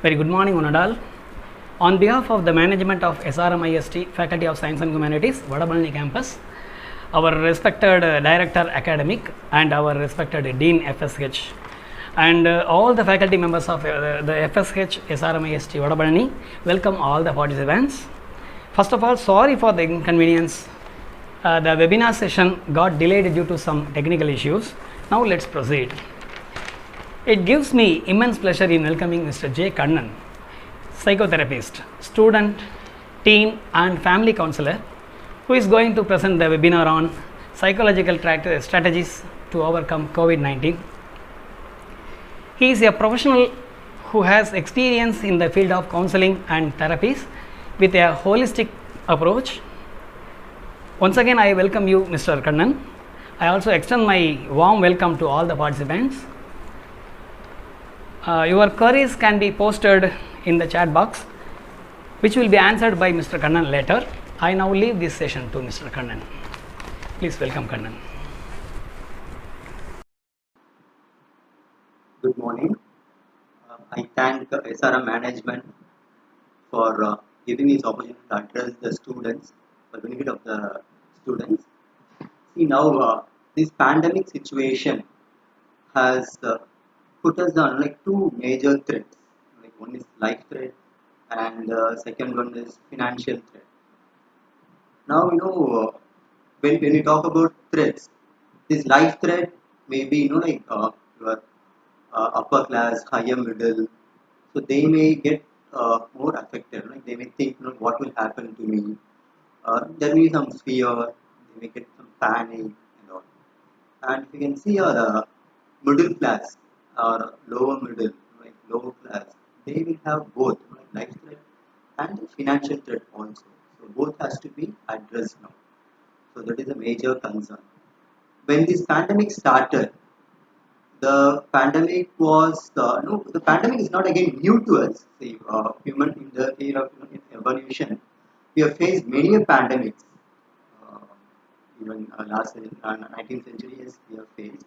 Very good morning, one and all. On behalf of the management of SRMIST Faculty of Science and Humanities, Vadabalani campus, our respected Director Academic and our respected Dean FSH and all the faculty members of the FSH SRMIST Vadabalani, welcome all the participants. First of all, sorry for the inconvenience. The webinar session got delayed due to some technical issues. Now let's proceed. It gives me immense pleasure in welcoming Mr. J. Kannan, psychotherapist, student, teen and family counselor, who is going to present the webinar on psychological strategies to overcome COVID-19. He is a professional who has experience in the field of counseling and therapies with a holistic approach. Once again, I welcome you, Mr. Kannan. I also extend my warm welcome to all the participants. Your queries can be posted in the chat box, which will be answered by Mr. Kannan later. I now leave this session to Mr. Kannan. Please welcome Kannan. Good morning. I thank SRM management for giving me this opportunity to address the students, for the benefit of the students. See, now this pandemic situation has put us on two major threats. One is life threat and second one is financial threat. Now when we talk about threats, this life threat may be your upper class, higher middle, so they may get more affected. They may think, what will happen to me? There may be some fear, they may get some panic and all. And you can see our middle class or lower middle, lower class, they will have both life threat and financial threat also. So both has to be addressed now. So that is a major concern. When this pandemic started, the pandemic was the pandemic is not again new to us. See, human in the era of evolution, we have faced many pandemics. Even last 19th century, yes, we have faced.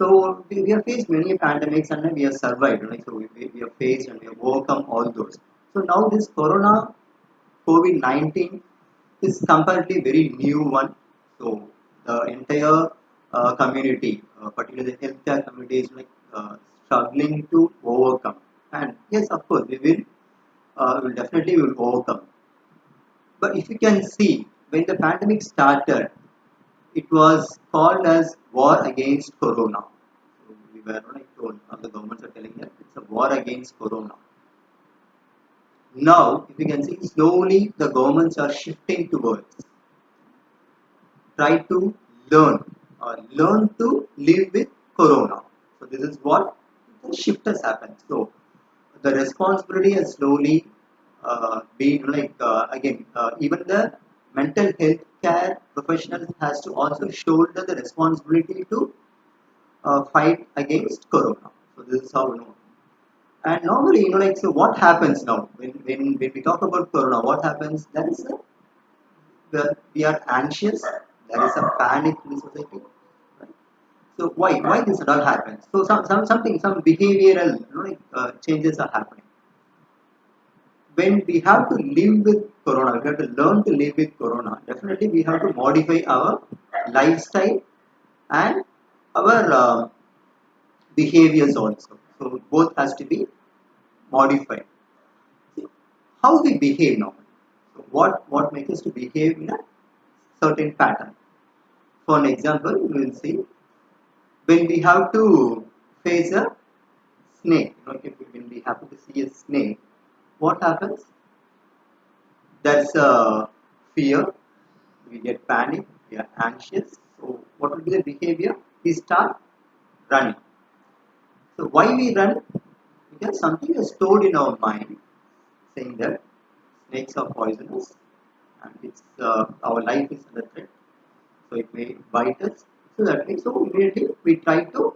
So we have faced many pandemics and then we have survived. So we have faced and we have overcome all those. So now this Corona COVID-19 is comparatively very new one. So the entire community, particularly the healthcare community, is struggling to overcome. And yes, of course, will definitely will overcome. But if you can see, when the pandemic started, it was called as war against Corona. So we were told, the governments are telling that it's a war against Corona. Now, if you can see, slowly the governments are shifting towards try to learn to live with Corona. So this is what the shift has happened. So the responsibility has slowly been even the mental health care professionals has to also shoulder the responsibility to fight against Corona. So this is how And normally, so what happens now when we talk about Corona? What happens? We are anxious. There is a panic in the society. Right? So why this all happens? So some behavioral changes are happening. When we have to live with Corona, we have to learn to live with Corona. Definitely, we have to modify our lifestyle and our behaviors also. So both has to be modified. See, how we behave now. So what makes us to behave in a certain pattern. For an example, we will see when we have to face a snake. When we have to see a snake, what happens? There's a fear. We get panic. We are anxious. So what will be the behavior? We start running. So why we run? Because something is stored in our mind saying that snakes are poisonous and it's our life is under threat. So it may bite us. So that means so immediately we try to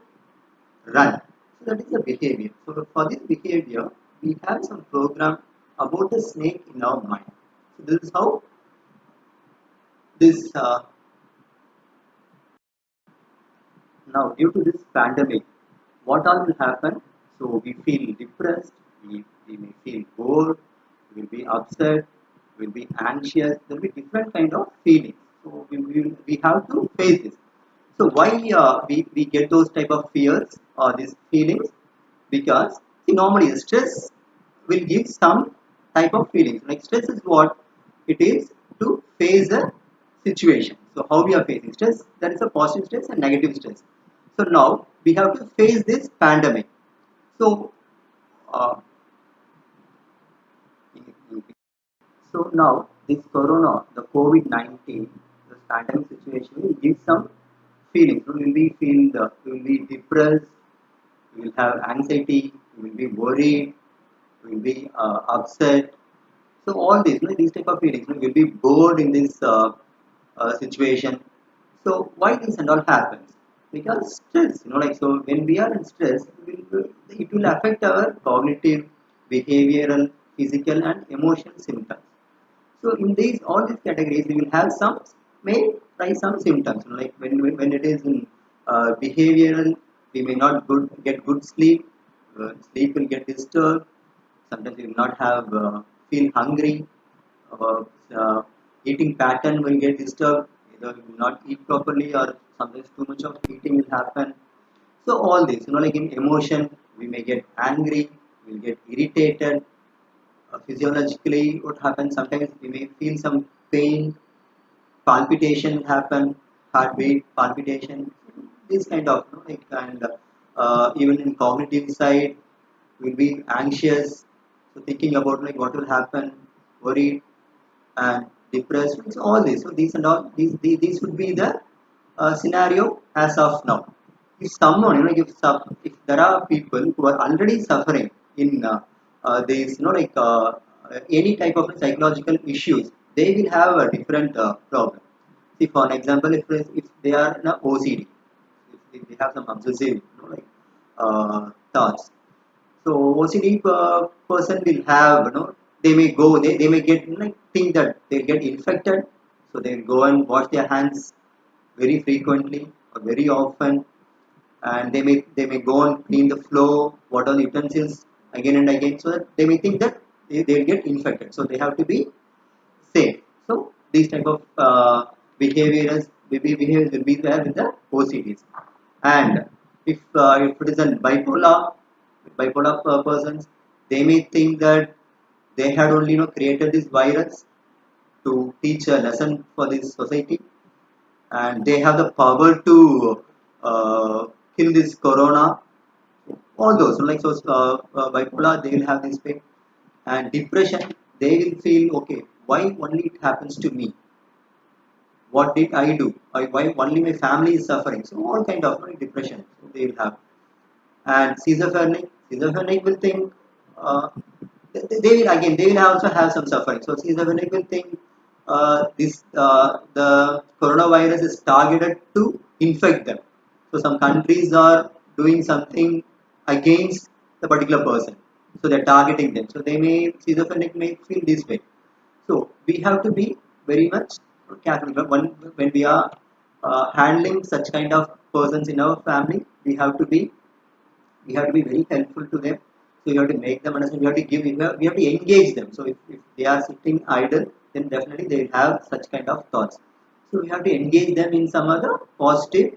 run. So that is the behavior. So for this behavior, we have some program about the snake in our mind. So this is how this now due to this pandemic, what all will happen? So we feel depressed, we may feel bored, we will be upset, we will be anxious. There will be different kind of feelings. So we have to face this. So why we get those type of fears or these feelings? Because see, normally stress will give some type of feelings. Like stress is what it is to face a situation. So how we are facing stress? There is a positive stress and negative stress. So now we have to face this pandemic. So uh, so now this corona, the COVID-19, the pandemic situation will give some feelings. So we will be depressed, we will have anxiety, we will be worried, we will be upset. So all these, these type of feelings, we'll be bored in this situation. So why this and all happens? Because stress, like so when we are in stress, it will affect our cognitive, behavioral, physical, and emotional symptoms. So in these all these categories, we will have some may try some symptoms. Like when it is in behavioral, we may not get good sleep. Sleep will get disturbed. Sometimes we will not have feel hungry. Uh, uh, Eating pattern will get disturbed. Either we will not eat properly, or sometimes too much of eating will happen. So all this, like in emotion, we may get angry, we will get irritated, physiologically what happens sometimes we may feel some pain, palpitation happen, heartbeat palpitation, this kind of like, and even in cognitive side we'll be anxious, so thinking about like what will happen, worried and depressed. It's all this, so these and all these would be the scenario as of now. If someone, if there are people who are already suffering in these, any type of psychological issues, they will have a different problem. See, for an example, if they are in a OCD, if they have some obsessive, thoughts. So OCD person will have, they may get, think that they'll get infected, so they'll go and wash their hands very frequently or very often, and they may go and clean the floor, water the utensils again and again, so that they may think that they'll get infected, so they have to be safe. So these type of behaviors will be there with the OCDs. And if it is a bipolar persons, they may think that they had only, created this virus to teach a lesson for this society, and they have the power to kill this corona. All those, bipolar, they will have this pain. And depression, they will feel, okay, why only it happens to me, what did I do, why only my family is suffering. So all kind of, depression, so they will have. And schizophrenic will think, they will again, they will also have some suffering. So schizophrenic will think, this the coronavirus is targeted to infect them. So some countries are doing something against the particular person, so they're targeting them. So they may, schizophrenic may feel this way. So we have to be very much careful when we are handling such kind of persons in our family. We have to be very helpful to them. So you have to make them understand. We have to engage them. So if they are sitting idle, then definitely they will have such kind of thoughts. So we have to engage them in some other positive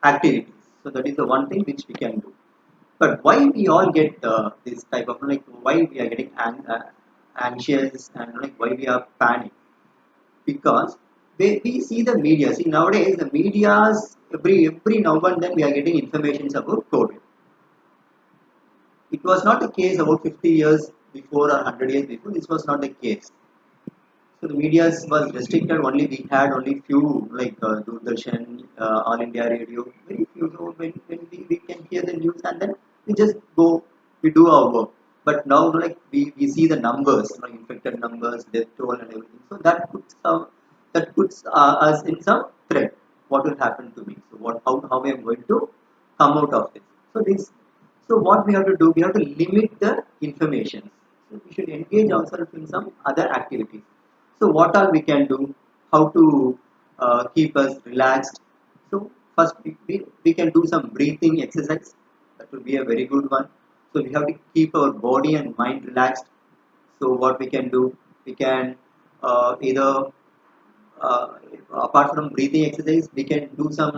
activities. So that is the one thing which we can do. But why we all get this type of, why we are getting anxious, and why we are panic? Because we see the media. See, nowadays the media's, every now and then we are getting information about COVID. It was not the case about 50 years before or 100 years before. This was not the case. So the media was restricted. Only we had only few, like Doordarshan, All India Radio. Very few. So when we can hear the news, and then we just go, we do our work. But now, we see the numbers, infected numbers, death toll, and everything. So that puts us in some threat. What will happen to me? So how I am going to come out of this? So what we have to do? We have to limit the information. So we should engage ourselves in some other activities. So what all we can do? How to keep us relaxed? So first we can do some breathing exercise. That will be a very good one. So we have to keep our body and mind relaxed. So what we can do, we can either uh, apart from breathing exercise, we can do some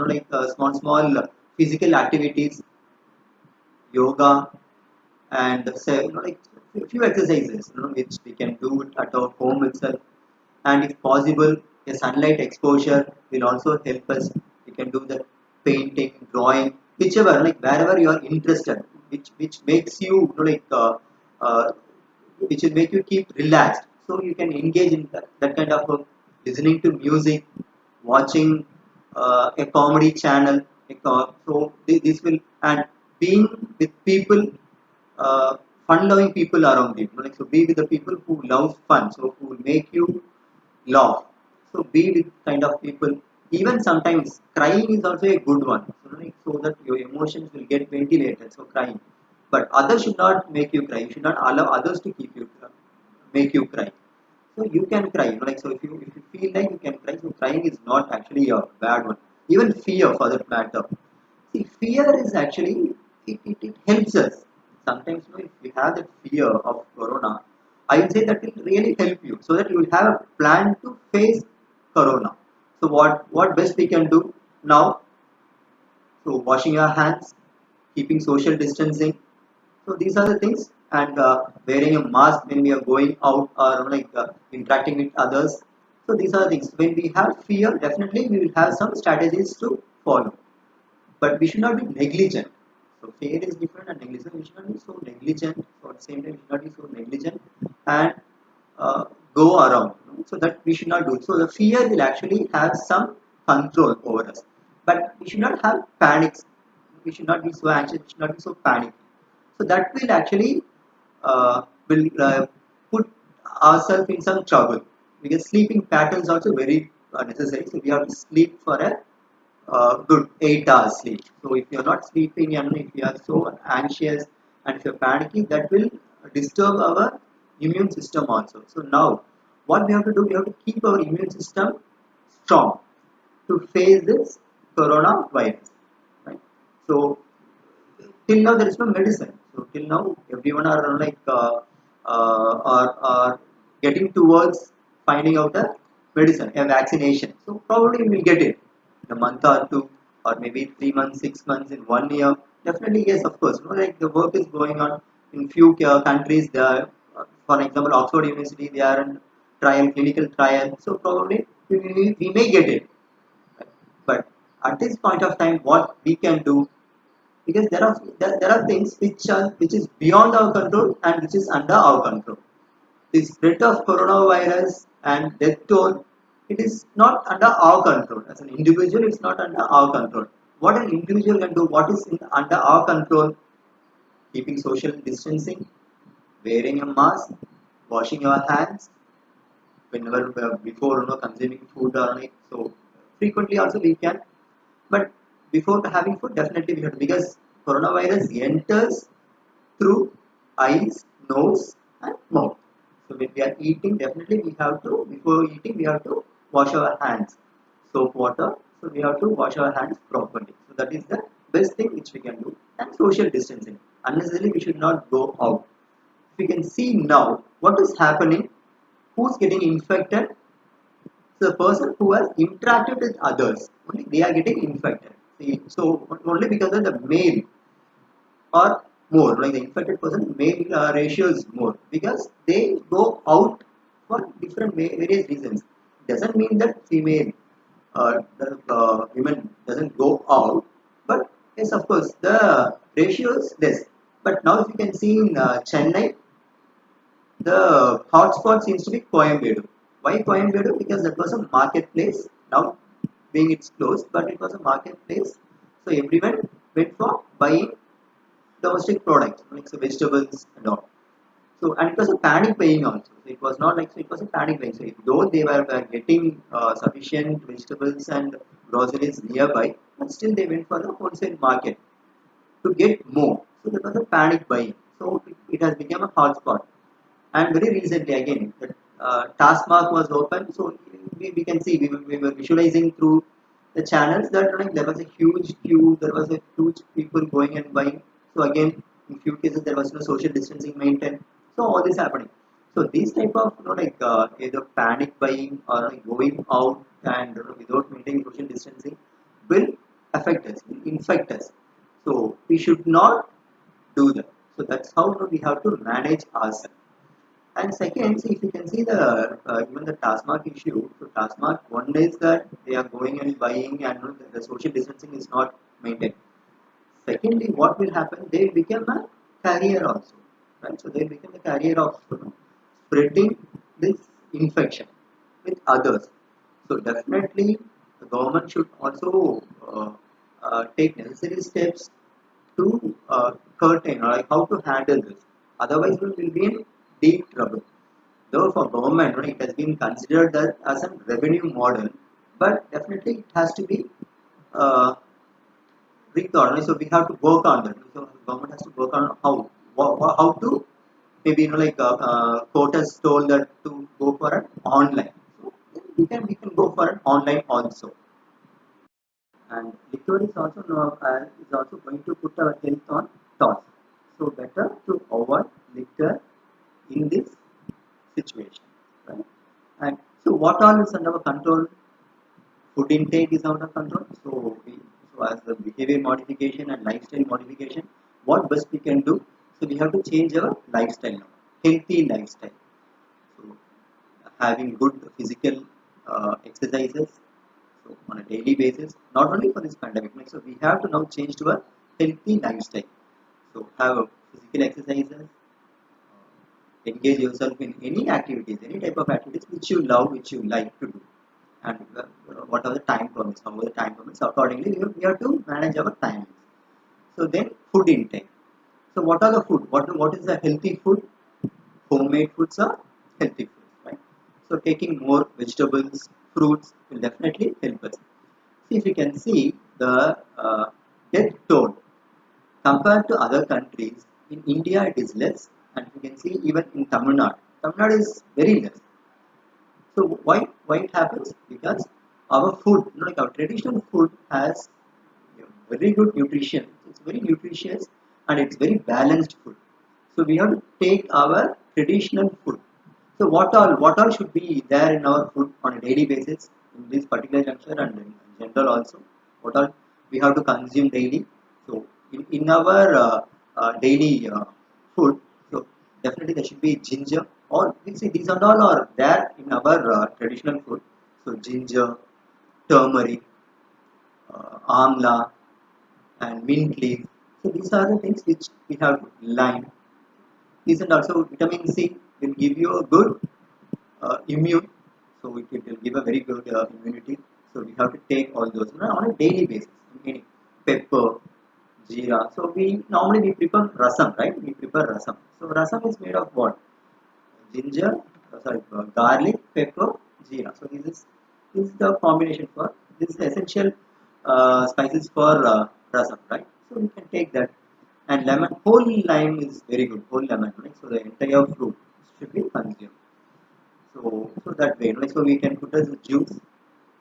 small physical activities, yoga, and say a few exercises, which we can do it at our home itself. And if possible, a sunlight exposure will also help us. We can do the painting, drawing, whichever, like wherever you are interested, which makes you, uh, which will make you keep relaxed. So you can engage in that kind of listening to music, watching a comedy channel. So this will, and being with people, fun-loving people around you. Like, so be with the people who love fun, so who will make you laugh. So be with kind of people. Even sometimes crying is also a good one. So that your emotions will get ventilated. So crying, but others should not make you cry. You should not allow others to keep you make you cry. So you can cry. So if you feel like you can cry, so crying is not actually a bad one. Even fear, for that matter. See, fear is actually, it helps us. Sometimes, if you have the fear of corona, I would say that will really help you, so that you will have a plan to face corona. So what best we can do now? So washing our hands, keeping social distancing. So these are the things, and wearing a mask when we are going out, or interacting with others. So these are the things. When we have fear, definitely we will have some strategies to follow, but we should not be negligent. So fear is different and negligent. We should not be so negligent. So at the same time, we should not be so negligent and go around. So that we should not do. So the fear will actually have some control over us, but we should not have panics. We should not be so anxious. We should not be so panicky. So that will actually put ourselves in some trouble, because sleeping patterns also very necessary. So we have to sleep for a good 8 hours sleep. So if you're not sleeping and if you are so anxious and if you're panicking, that will disturb our immune system also. So now what we have to do, we have to keep our immune system strong to face this coronavirus. Right? So till now there is no medicine. So till now everyone are are getting towards finding out a medicine, a vaccination. So probably we will get it in a month or two, or maybe 3 months, 6 months, in 1 year. Definitely yes, of course. Like the work is going on in few countries. There, for example, Oxford University, they are in trial, clinical trial. So probably we may get it. But at this point of time, what we can do, because there are things which is beyond our control and which is under our control. The spread of coronavirus and death toll, it is not under our control. As an individual, it's not under our control. What an individual can do, what is under our control? Keeping social distancing, wearing a mask, washing our hands whenever before consuming food or like so frequently also we can. But before having food, definitely we have to, because coronavirus enters through eyes, nose, and mouth. So when we are eating, definitely we have to, before eating we have to wash our hands, soap water. So we have to wash our hands properly. So that is the best thing which we can do. And social distancing, unnecessarily we should not go out. If we can see now what is happening, who's getting infected. So the person who has interacted with others, only they are getting infected. See, so only because of the male or more, like the infected person, male ratio is more, because they go out for different various reasons. Doesn't mean that female the women doesn't go out, but yes, of course, the ratio is less. But now if you can see in Chennai, the hotspot seems to be Coimbatore. Why Coimbatore? Because that was a marketplace. Now being it's closed, but it was a marketplace. So everyone went for buying domestic products, like so vegetables and all. So and it was a panic buying also. So it was not like, so it was a panic buying. So though they were getting sufficient vegetables and groceries nearby, but still they went for the wholesale market to get more. So that was a panic buying. So it has become a hotspot. And very recently again, the Taskmark was open, so we can see, we were visualizing through the channels that like there was a huge queue, there was a huge people going and buying. So again, In few cases there was no social distancing maintained. So all this happening. So these type of either panic buying or like going out and without maintaining social distancing will affect us, will infect us. So we should not do that. So that's how we have to manage ourselves. And second, see, if you can see the even the Tasmark issue. So Tasmark, one is that they are going and buying, and the social distancing is not maintained. Secondly, what will happen? They become a carrier also, right? So they become a carrier of spreading this infection with others. So definitely, the government should also take necessary steps to curtain or like how to handle this. Otherwise, we will be in deep trouble. Though for government, it has been considered that as a revenue model, but definitely it has to be uh, rethought. So we have to work on that. So government has to work on how to maybe court has told that to go for an online. So we can go for an online also. And liquor is also is also going to put our health on toss. So better to avoid liquor in this situation, right? And so what all is under our control? Food intake is out of control. So as the behavior modification and lifestyle modification, what best we can do? So we have to change our lifestyle now, healthy lifestyle. So having good physical exercises, so on a daily basis, not only for this pandemic. So we have to now change to a healthy lifestyle. So have a physical exercises, engage yourself in any activities, any type of activities which you love, which you like to do, and whatever the time permits, however the time permits, accordingly we have to manage our timings. So then food intake. So what are the food? What is the healthy food? Homemade foods are healthy foods, right? So taking more vegetables, fruits will definitely help us. See if you can see the death toll compared to other countries. In India it is less, and you can see even in Tamil Nadu. Tamil Nadu is very less. So why it happens? Because our food, like our traditional food, has very good nutrition. It's very nutritious and it's very balanced food. So we have to take our traditional food. So what all should be there in our food on a daily basis in this particular juncture and in general also? What all we have to consume daily? So in our daily food, so definitely there should be ginger. Or we see these and all are there in our traditional food. So ginger, turmeric, amla, and mint leaf. So these are the things which we have lime. These and also vitamin C will give you a good immune. So it will give a very good immunity. So we have to take all those on a daily basis. Any pepper, jeera. So we normally we prepare rasam, right? We prepare rasam. So rasam is made of what? Ginger, garlic, pepper, jeera. So this is the combination for this is the essential spices for rasam, right? So we can take that. And lemon, whole lime is very good. Whole lemon, right? So the entire fruit should be consumed. So that way, right? So we can put as a juice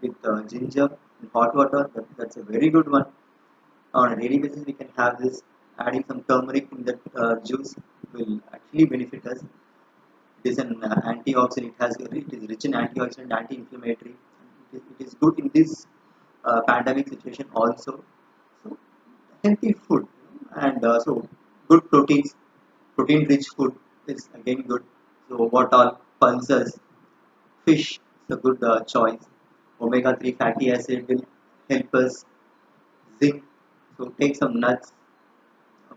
with ginger in hot water. That's a very good one. On a daily basis, we can have this. Adding some turmeric in that juice will actually benefit us. It is an antioxidant. It is rich in antioxidant, anti-inflammatory. It is good in this pandemic situation also. So healthy food and so good proteins, protein-rich food is again good. So what all pulses, fish is a good choice. Omega-3 fatty acid will help us. Zinc. So take some nuts,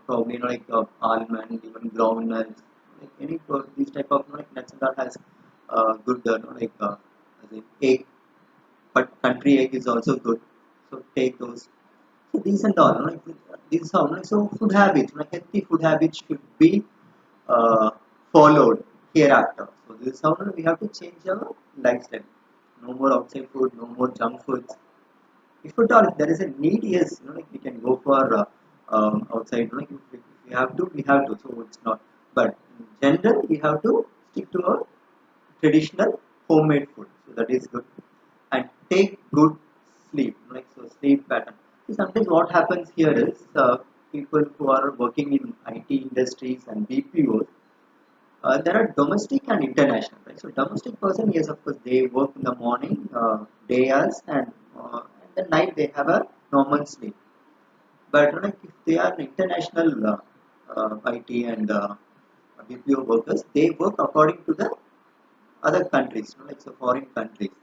probably like almond, even groundnuts, like any these type of nuts and all has good as in egg, but country egg is also good. So take those. So these and all, these are so food habits, healthy food habits should be uh, followed hereafter. So this is how we have to change our lifestyle. No more outside food, no more junk foods. If at all, if there is a need, yes, we can go for outside. If we have to, we have to. So it's not. But in general, we have to stick to our traditional homemade food. So that is good. And take good sleep. So sleep pattern. See, sometimes what happens here is people who are working in IT industries and BPOs, there are domestic and international, right? So domestic person, yes, of course, they work in the morning, day hours, and the night they have a normal sleep. But like if they are international IT and BPO workers, they work according to the other countries, like so foreign countries.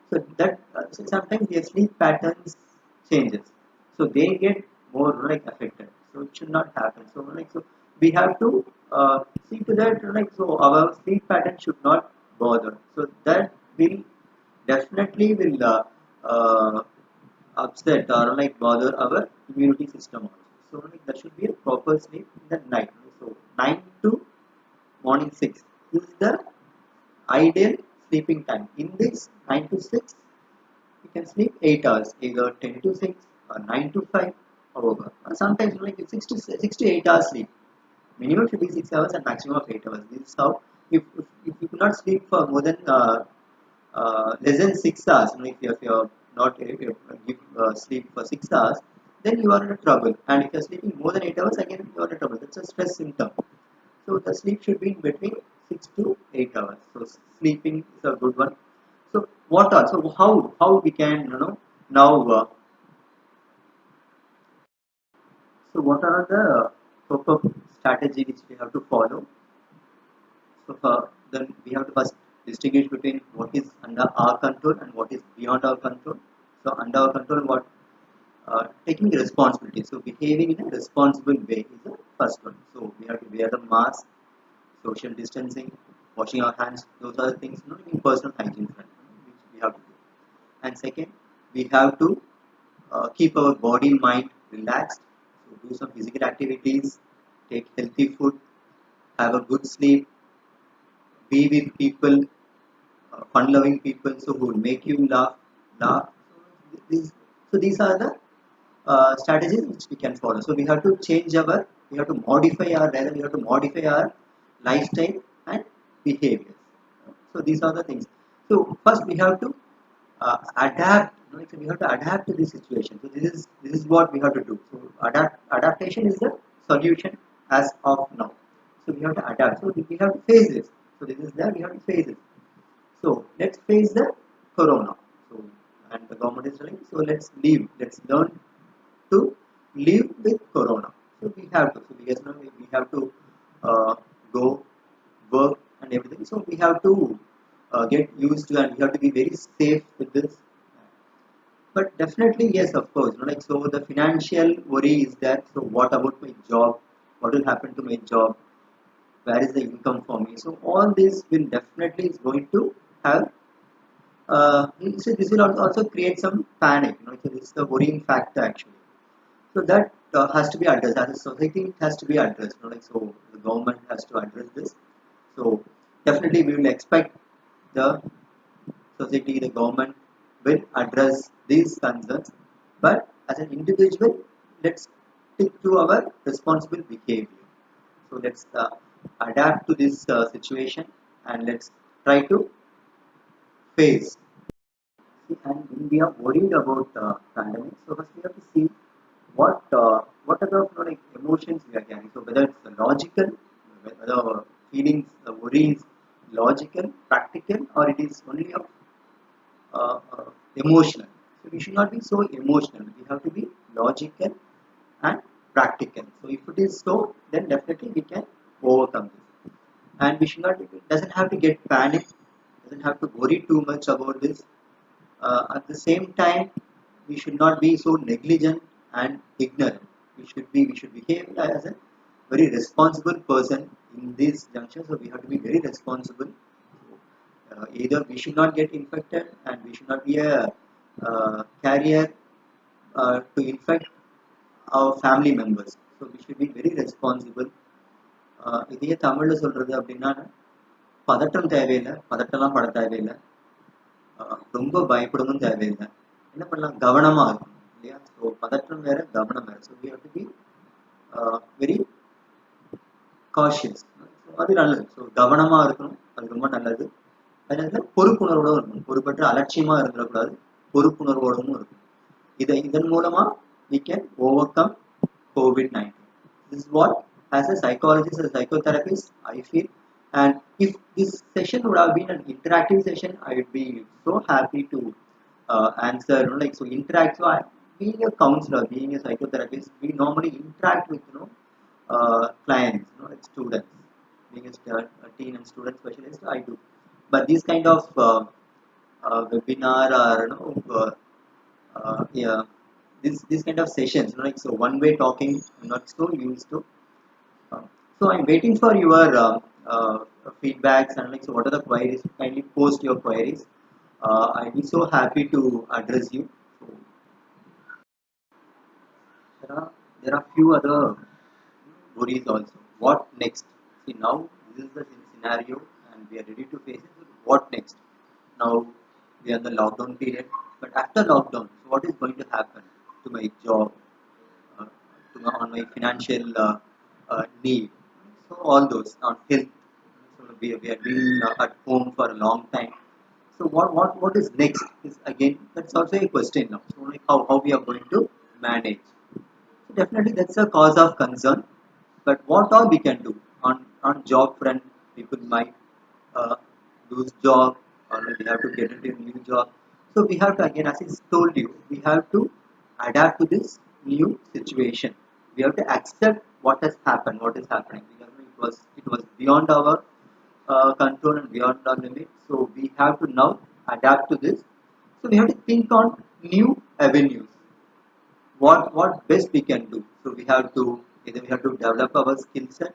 So that so sometimes their sleep patterns changes, so they get more like affected. So it should not happen. So like so we have to see to that, like so our sleep pattern should not bother. So that will definitely will upset or like bother our immunity system also. So like there should be a proper sleep in the night. So 9 to morning 6 is the ideal sleeping time. In this 9 to 6, you can sleep 8 hours, either 10 to 6 or 9 to 5. However, sometimes like 6 to 8 hours sleep. Minimum should be 6 hours and maximum of 8 hours. This is how, if you cannot sleep for more than less than 6 hours, if you're not able to give sleep for 6 hours, then you are in trouble. And if you're sleeping more than 8 hours, again you are in trouble. That's a stress symptom. So the sleep should be in between 6 to 8 hours. So sleeping is a good one. So what are, so how we can now so what are the proper strategy which we have to follow? So then we have to first distinguish between what is under our control and what is beyond our control. So under our control, what taking responsibility. So behaving in a responsible way is the first one. So we have to wear the mask, social distancing, washing our hands. Those are the things, in personal hygiene front, which we have to do. And second, we have to keep our body mind relaxed. So do some physical activities, take healthy food, have a good sleep, be with people, fun-loving people, so who will make you laugh. So these are the strategies which we can follow. So we have to change we have to modify we have to modify our lifestyle and behaviors. So these are the things. So first we have to adapt. So we have to adapt to this situation. So this is what we have to do. So adaptation is the solution as of now. So we have to adapt. So we have to face this. So this is there. We have to face it. So let's face the corona. So and the government is telling. So let's live. Let's learn to live with corona. So we have to. So because now we have to go work and everything. So we have to get used to, and we have to be very safe with this. But definitely, yes, of course. Like so, the financial worry is that. So what about my job? What will happen to my job? Where is the income for me? So all this will definitely is going to have. So this will also create some panic. So this is the worrying factor actually. So that has to be addressed as a society. It has to be addressed. Like so, the government has to address this. So definitely, we will expect the society, the government will address these concerns. But as an individual, let's stick to our responsible behavior. So let's adapt to this situation and let's try to face. And when we are worried about pandemic, so first we have to see what are the like emotions we are carrying. So whether it's logical, whether our feelings, the worries, logical, practical, or it is only of emotional. So we should not be so emotional. We have to be logical and practical. So if it is so, then definitely we can overcome this. And we should not. It doesn't have to get panic. Doesn't have to worry too much about this. At the same time, we should not be so negligent and ignorant. We should behave as a very responsible person in this junction. So we have to be very responsible. Either we should not get infected and we should not be a carrier to infect our family members. So we should be very responsible. இதையே தமிழில் சொல்கிறது அப்படின்னா பதட்டம் தேவையில்லை, பதட்டம்லாம் பட தேவையில்லை, ரொம்ப பயப்படவும் தேவையில்லை. என்ன பண்ணலாம், கவனமாக இருக்கணும் இல்லையா? ஸோ பதட்டம் வேற, கவனம் வேற. So we have to be very cautious. அது நல்லது. ஸோ கவனமாக இருக்கணும், அது ரொம்ப நல்லது. அதனால பொறுப்புணர்வோட இருக்கணும். பொறுப்பற்ற அலட்சியமாக இருந்துடக்கூடாது, பொறுப்புணர்வோடவும் இருக்கணும். இதன் மூலமா we can overcome COVID-19. This is what, as a psychologist, as a psychotherapist, I feel. And if this session would have been an interactive session, I would be so happy to answer, like, so interact. So being a counselor, being a psychotherapist, we normally interact with, clients, like students. Being a teen and student specialist, I do. But these kind of webinar, or yeah, this kind of sessions, like, so one way talking, I'm not so used to. uh, so I'm waiting for your feedbacks, and like, so what are the queries? Kindly post your queries. I'll be so happy to address you. So there are few other worries also. What next? See, now this is the scenario, and we are ready to face it. What next? Now we are in the lockdown period, but after lockdown, so what is going to happen to my job, uh, on my financial need? So all those on health. So we have been at home for a long time. So what is next? Is again, that's also a question now. So like, how we are going to manage? So definitely that's a cause of concern. But what all we can do on job front, people might uh, lose job, or we have to get into a new job. So we have to, again, as I told you, we have to adapt to this new situation. We have to accept what has happened, what is happening, because it was beyond our control and beyond our limit. So we have to now adapt to this. So we have to think on new avenues. What best we can do. So we have to, either we have to develop our skill set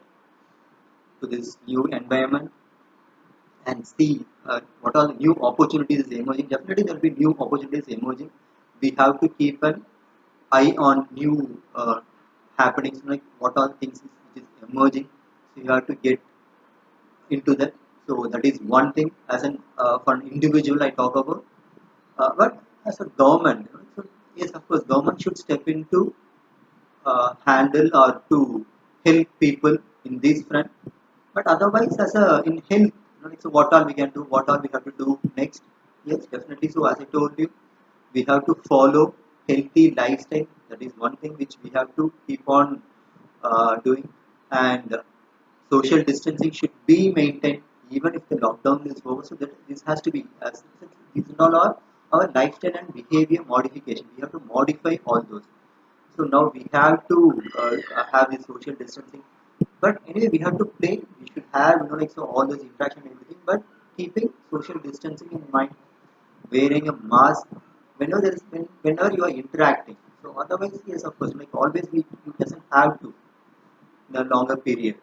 to this new environment, and see what are the new opportunities is emerging. Definitely there will be new opportunities emerging. We have to keep an eye on new happenings, like what are things which is emerging. So you have to get into that. So that is one thing. As an for an individual, I talk about. But as a government, so yes, of course, government should step into handle or to help people in this front. But otherwise, as a in health, like, so what all we can do, what all we have to do next? Yes, definitely. So as I told you, we have to follow healthy lifestyle. That is one thing which we have to keep on doing, and social distancing should be maintained even if the lockdown is over. So that this has to be, as these are all our lifestyle and behavior modification. We have to modify all those. So now we have to have this social distancing. But anyway, we have to play. We should have, like, so all those interaction and everything, but keeping social distancing in mind, wearing a mask whenever whenever you are interacting. So otherwise, yes, of course, like always, you doesn't have to in a longer period.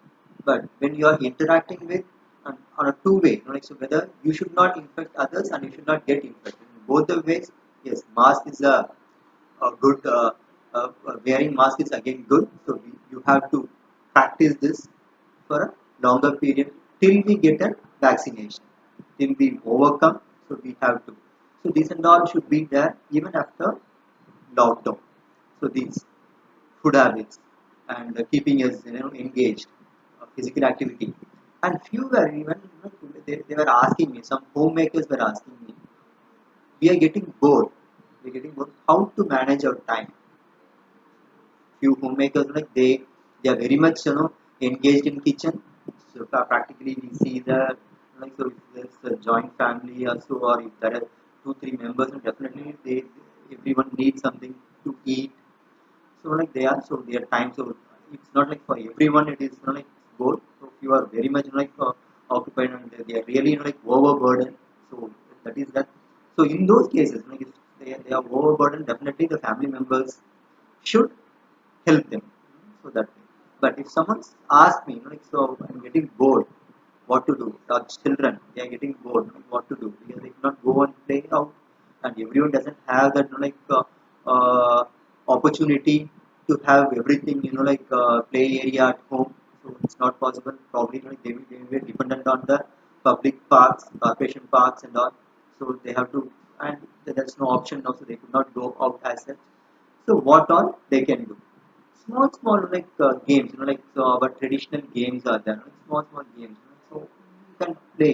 But when you are interacting with on a two-way, like, so whether you should not infect others and you should not get infected. In both the ways, yes, mask is a good wearing mask is again good. So you have to practice this for a longer period till we get a vaccination, till we overcome. So we have to. So these and all should be there even after lockdown. So these food habits and keeping us, engaged, physical activity. And few were even, they were asking me, some homemakers were asking me, we are getting bored. We're getting bored. How to manage our time? Few homemakers, like, they are very much, engaged in kitchen. So practically we see that, like, so if there's a joint family also, or if there are 2 3 members, definitely everyone needs something to eat. So like they are, so their time, so it's not like for everyone it is, like both. So if you are very much, like, occupied, and they are really, like, overburdened. So that is that. So in those cases, like, if they are overburdened, definitely the family members should help them. So that way. But if someone asks me, like, so I'm getting bored, what to do? The children, they are getting bored, like, what to do? Because they cannot go and play out, and everyone doesn't have that, like, opportunity to have everything, like, play area at home. So it's not possible. Probably, like, they were dependent on the public parks, corporation parks, and all. So they have to, and there's no option now, so they could not go out as such. So what all they can do? Small, small, like, games, like, so our traditional games are there, like, small, small games. So you can play.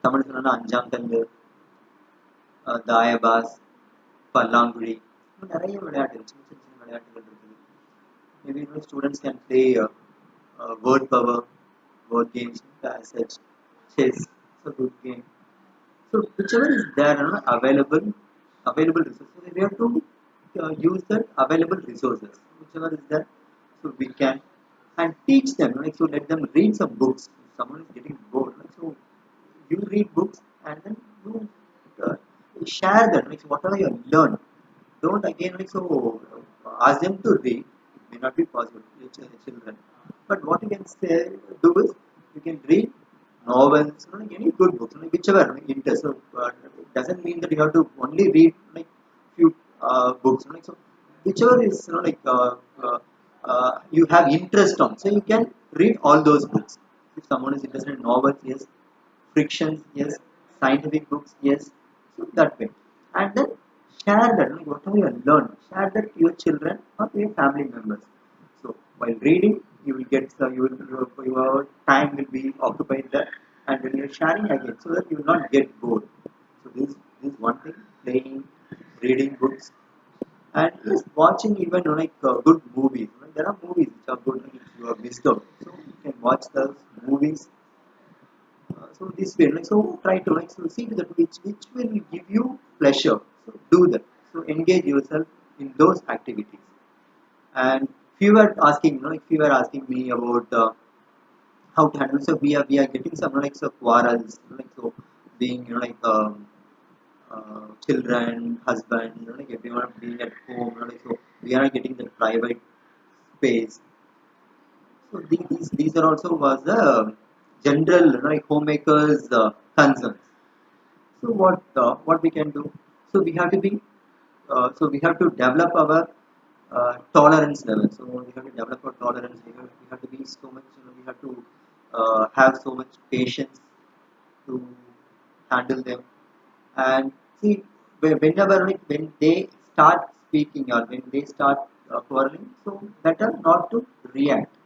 Tamil சொன்னா அஞ்சாம் கல்லு, தாயபாஸ், பல்லாங்குழி, நிறைய விளையாட்டு, சின்ன சின்ன சின்ன விளையாட்டுகள் இருக்குது. maybe students can play word power, word games as such, chess, it's a good game. So whichever is there, available resources, we have to use that available resources, whichever is there, so we can and teach them. Like so, let them read some books. If someone is getting bored, like, so you read books and then you uh, share that. Like so whatever you learn, don't again like so ask them to read. It may not be possible to children, but what you can say do is you can read novels, like any good books, like whichever interest. So it doesn't mean that you have to only read like few books. Like so, whichever is you have interest on, so you can read all those books. If someone is interested in novels, yes. Frictions, yes. Scientific books, yes. So that way, and then share that, like whatever you have learned, share that to your children or to your family members. So while reading, you will get your time will be occupied there, and when you're sharing again, so that you will not get bored. So this one thing: playing, reading books, and just watching even like good movies. Like, there are movies which are good, like, if you have missed out, so you can watch those movies. So this way, like so, try to like so see to that which will give you pleasure. So do that. So engage yourself in those activities. And if you were asking, if you were asking me about how to handle, so we are getting some like so quarrels, like so being children, husband, like everyone being at home, like so we are not getting the private space. So these are also was the general like homemakers concerns. So what we can do? So we have to be so we have to develop our tolerance level. So we have to develop our tolerance. We have to be so much. We have to have so much patience to handle them. And see, whenever like when they start speaking or when they start quarreling, so better not to react.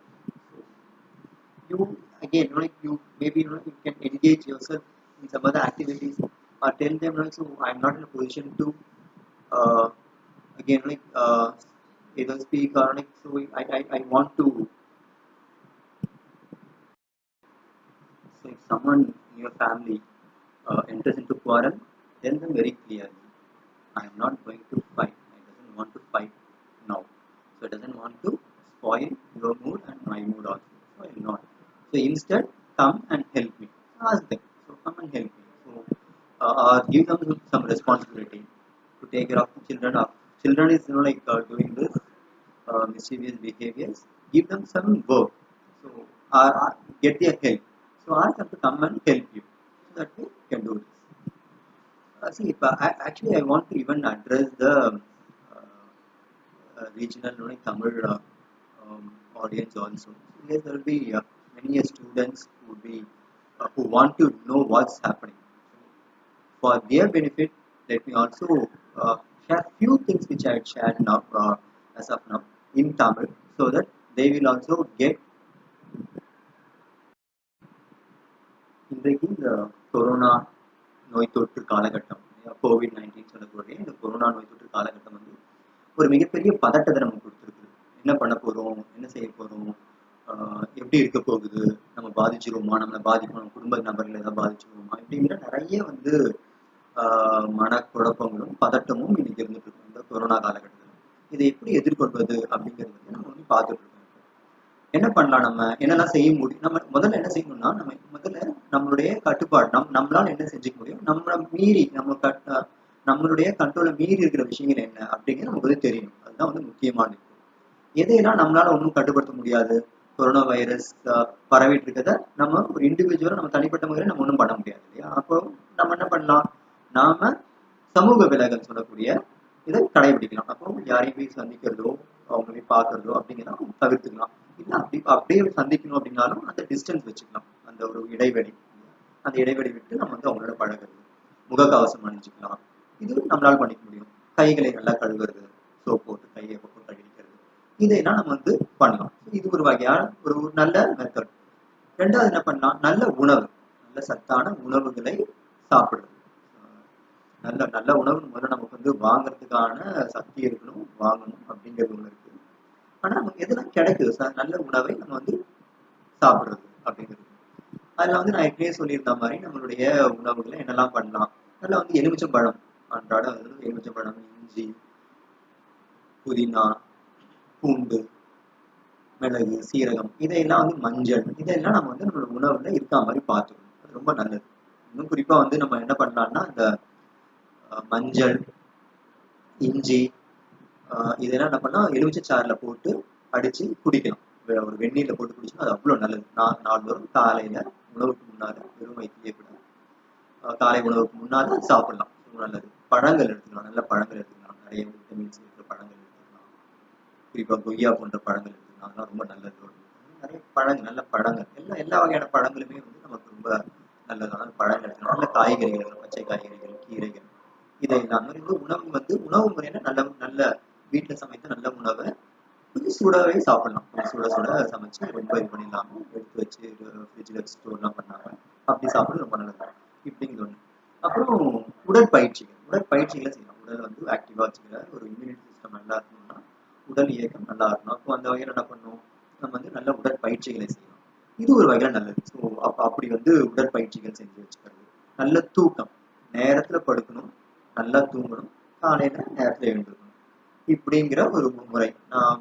You again like you maybe you can engage yourself in some other activities or tell them like so I'm not in a position to uh, again either speak or like so I want to. So if someone in your family enters into quarrel, tell them very clearly, I am not going to fight. I doesn't want to fight now. So I doesn't want to spoil your mood and my mood also. So I will not. So instead, come and help me. Ask them. So come and help me. So give them some responsibility to take care of the children. Children is doing this mischievous behaviors. Give them some work. So get their help. So ask them to come and help you. So that way you can do this. See, actually, I want to even address the regional Tamil audience also. So yes, there will be many students who would be who want to know what's happening. For their benefit, let me also share few things which I had shared now as of now in Tamil, so that they will also get இன்றைக்கு இந்த corona நோய் தொற்று காலகட்டம் COVID-19 சொல்லக்கூடிய இந்த corona நோய் தொற்று காலகட்டம் வந்து ஒரு மிகப்பெரிய பதட்டத்தை நமக்கு கொடுத்துருக்கு. என்ன பண்ண போறோம், என்ன செய்ய போறோம், எப்படி இருக்க போகுது, நம்ம பாதிச்சிருவோமா, நம்மளை பாதிக்கும், நம்ம குடும்ப நபர்கள் ஏதாவது பாதிச்சிருவோமா, இப்படிங்கிற நிறைய வந்து மனக்குழப்பங்களும் பதட்டமும் இன்னைக்கு இருந்துட்டு இருக்கும் இந்த கொரோனா காலகட்டத்தில். இதை எப்படி எதிர்கொள்வது அப்படிங்கிறது நம்ம வந்து பார்த்துட்டு இருக்கோம். என்ன பண்ணலாம், நம்ம என்னெல்லாம் செய்ய முடியும், நம்ம முதல்ல என்ன செய்யணும்னா நம்ம முதல்ல நம்மளுடைய கட்டுப்பாடு நம்மளால என்ன செஞ்சுக்க முடியும், நம்மளை மீறி நம்மளுடைய கண்ட்ரோலை மீறி இருக்கிற விஷயங்கள் என்ன அப்படிங்கிறது நமக்கு வந்து தெரியணும். அதுதான் வந்து முக்கியமானது. எதையெல்லாம் நம்மளால ஒன்றும் கட்டுப்படுத்த முடியாது, கொரோனா வைரஸ் பரவிட்டு இருக்கிறத நம்ம ஒரு இண்டிவிஜுவலா நம்ம தனிப்பட்ட முறையில் நம்ம ஒன்றும் பண்ண முடியாது இல்லையா. அப்போ நம்ம என்ன பண்ணலாம், நாம சமூக விலகல் சொல்லக்கூடிய இதை கடைபிடிக்கலாம். அப்போ யாரையும் போய் சந்திக்கிறதோ அவங்க போய் பார்க்கறதோ அப்படிங்கிறத தவிர்த்துக்கலாம். இல்லை அப்படியே சந்திக்கணும் அப்படின்னாலும் அந்த டிஸ்டன்ஸ் வச்சுக்கலாம், அந்த ஒரு இடைவெளி, அந்த இடைவெளி விட்டு நம்ம வந்து அவங்களோட பழகிறது, முகக்கவசம் அணிஞ்சுக்கலாம். இது நம்மளால பண்ணிக்க முடியும். கைகளை நல்லா கழுவுறது, சோப் போட்டு கையை போட்டு கழுவிக்கிறது, இதையெல்லாம் நம்ம வந்து பண்ணலாம். இது ஒரு வகையான ஒரு நல்ல மெத்தட். ரெண்டாவது என்ன பண்ணலாம், நல்ல உணவு, நல்ல சத்தான உணவுகளை சாப்பிடுறது. நல்ல நல்ல உணவு முதல்ல நமக்கு வந்து வாங்குறதுக்கான சக்தி இருக்கணும், வாங்கணும் அப்படிங்கிறது ஒண்ணு இருக்கு. ஆனா நமக்கு எதெல்லாம் கிடைக்குது சார் நல்ல உணவை நம்ம வந்து சாப்பிடுறது அப்படிங்கிறது. அதுல வந்து நான் ஏற்கனவே சொல்லியிருந்த மாதிரி நம்மளுடைய உணவுகளை என்னெல்லாம் பண்ணலாம். அதுல வந்து எலுமிச்சம்பழம், அன்றாட வந்து எலுமிச்சம்பழம், இஞ்சி, புதினா, பூண்டு, மிளகு, சீரகம், இதையெல்லாம் வந்து மஞ்சள், இதெல்லாம் நம்ம வந்து நம்மளோட உணவுல இருக்கா மாதிரி பார்த்துக்கணும். அது ரொம்ப நல்லது. இன்னும் குறிப்பா வந்து நம்ம என்ன பண்ணலாம்னா இந்த மஞ்சள், இஞ்சி, இதெல்லாம் என்ன பண்ணா எலுமிச்சை சாறுல போட்டு அடிச்சு குடிக்கலாம். ஒரு வெந்நீர்ல போட்டு குடிச்சோம்னா அது அவ்வளவு நல்லது. நாள்தோறும் காலையில உணவுக்கு முன்னால வெறும் வயிற்றிலே கூட காலை உணவுக்கு முன்னால சாப்பிடலாம். ரொம்ப நல்லது. பழங்கள் எடுத்துக்கலாம், நல்ல பழங்கள் எடுத்துக்கலாம், நிறைய விட்டமின்ஸ் இருக்கிற பழங்கள் எடுத்துக்கலாம். குறிப்பா கொய்யா போன்ற பழங்கள் எடுத்துக்கலாம், அதெல்லாம் ரொம்ப நல்லது. நிறைய பழங்கள், நல்ல பழங்கள், எல்லா வகையான பழங்களுமே வந்து நமக்கு ரொம்ப நல்லதான பழங்கள் எடுத்துக்கலாம். நல்ல காய்கறிகள், பச்சை காய்கறிகள், கீரைகள், இதை இல்லாம உணவு வந்து உணவு முறையில நல்ல நல்ல வீட்டுல சமைத்த நல்ல உணவை கொஞ்சம் சூடாவே சாப்பிடலாம். சுட சுட சமைச்சு ரொம்ப இது பண்ணிடலாம எடுத்து வச்சு ஃப்ரிட்ஜில் வச்சு ஸ்டோர்லாம் பண்ணாம அப்படி சாப்பிட ரொம்ப நல்லது. இப்படிங்கிறது ஒண்ணு. அப்புறம் உடற்பயிற்சிகளை செய்யலாம். உடல் வந்து ஆக்டிவா வச்சுக்கிற ஒரு இம்யூனிட்டி சிஸ்டம் நல்லா இருக்கணும்னா உடல் இயக்கம் நல்லா இருக்கணும். அப்போ அந்த வகையில் என்ன பண்ணணும், நம்ம வந்து நல்ல உடற்பயிற்சிகளை செய்யலாம். இது ஒரு வகையில நல்லது. ஸோ அப்படி வந்து உடற்பயிற்சிகள் செஞ்சு வச்சுக்கிறது. நல்ல தூக்கம், நேரத்துல படுக்கணும், நல்லா தூங்கணும், காலையில நேரத்துல எழுந்துக்கணும். இப்படிங்கிற ஒரு முறை நான்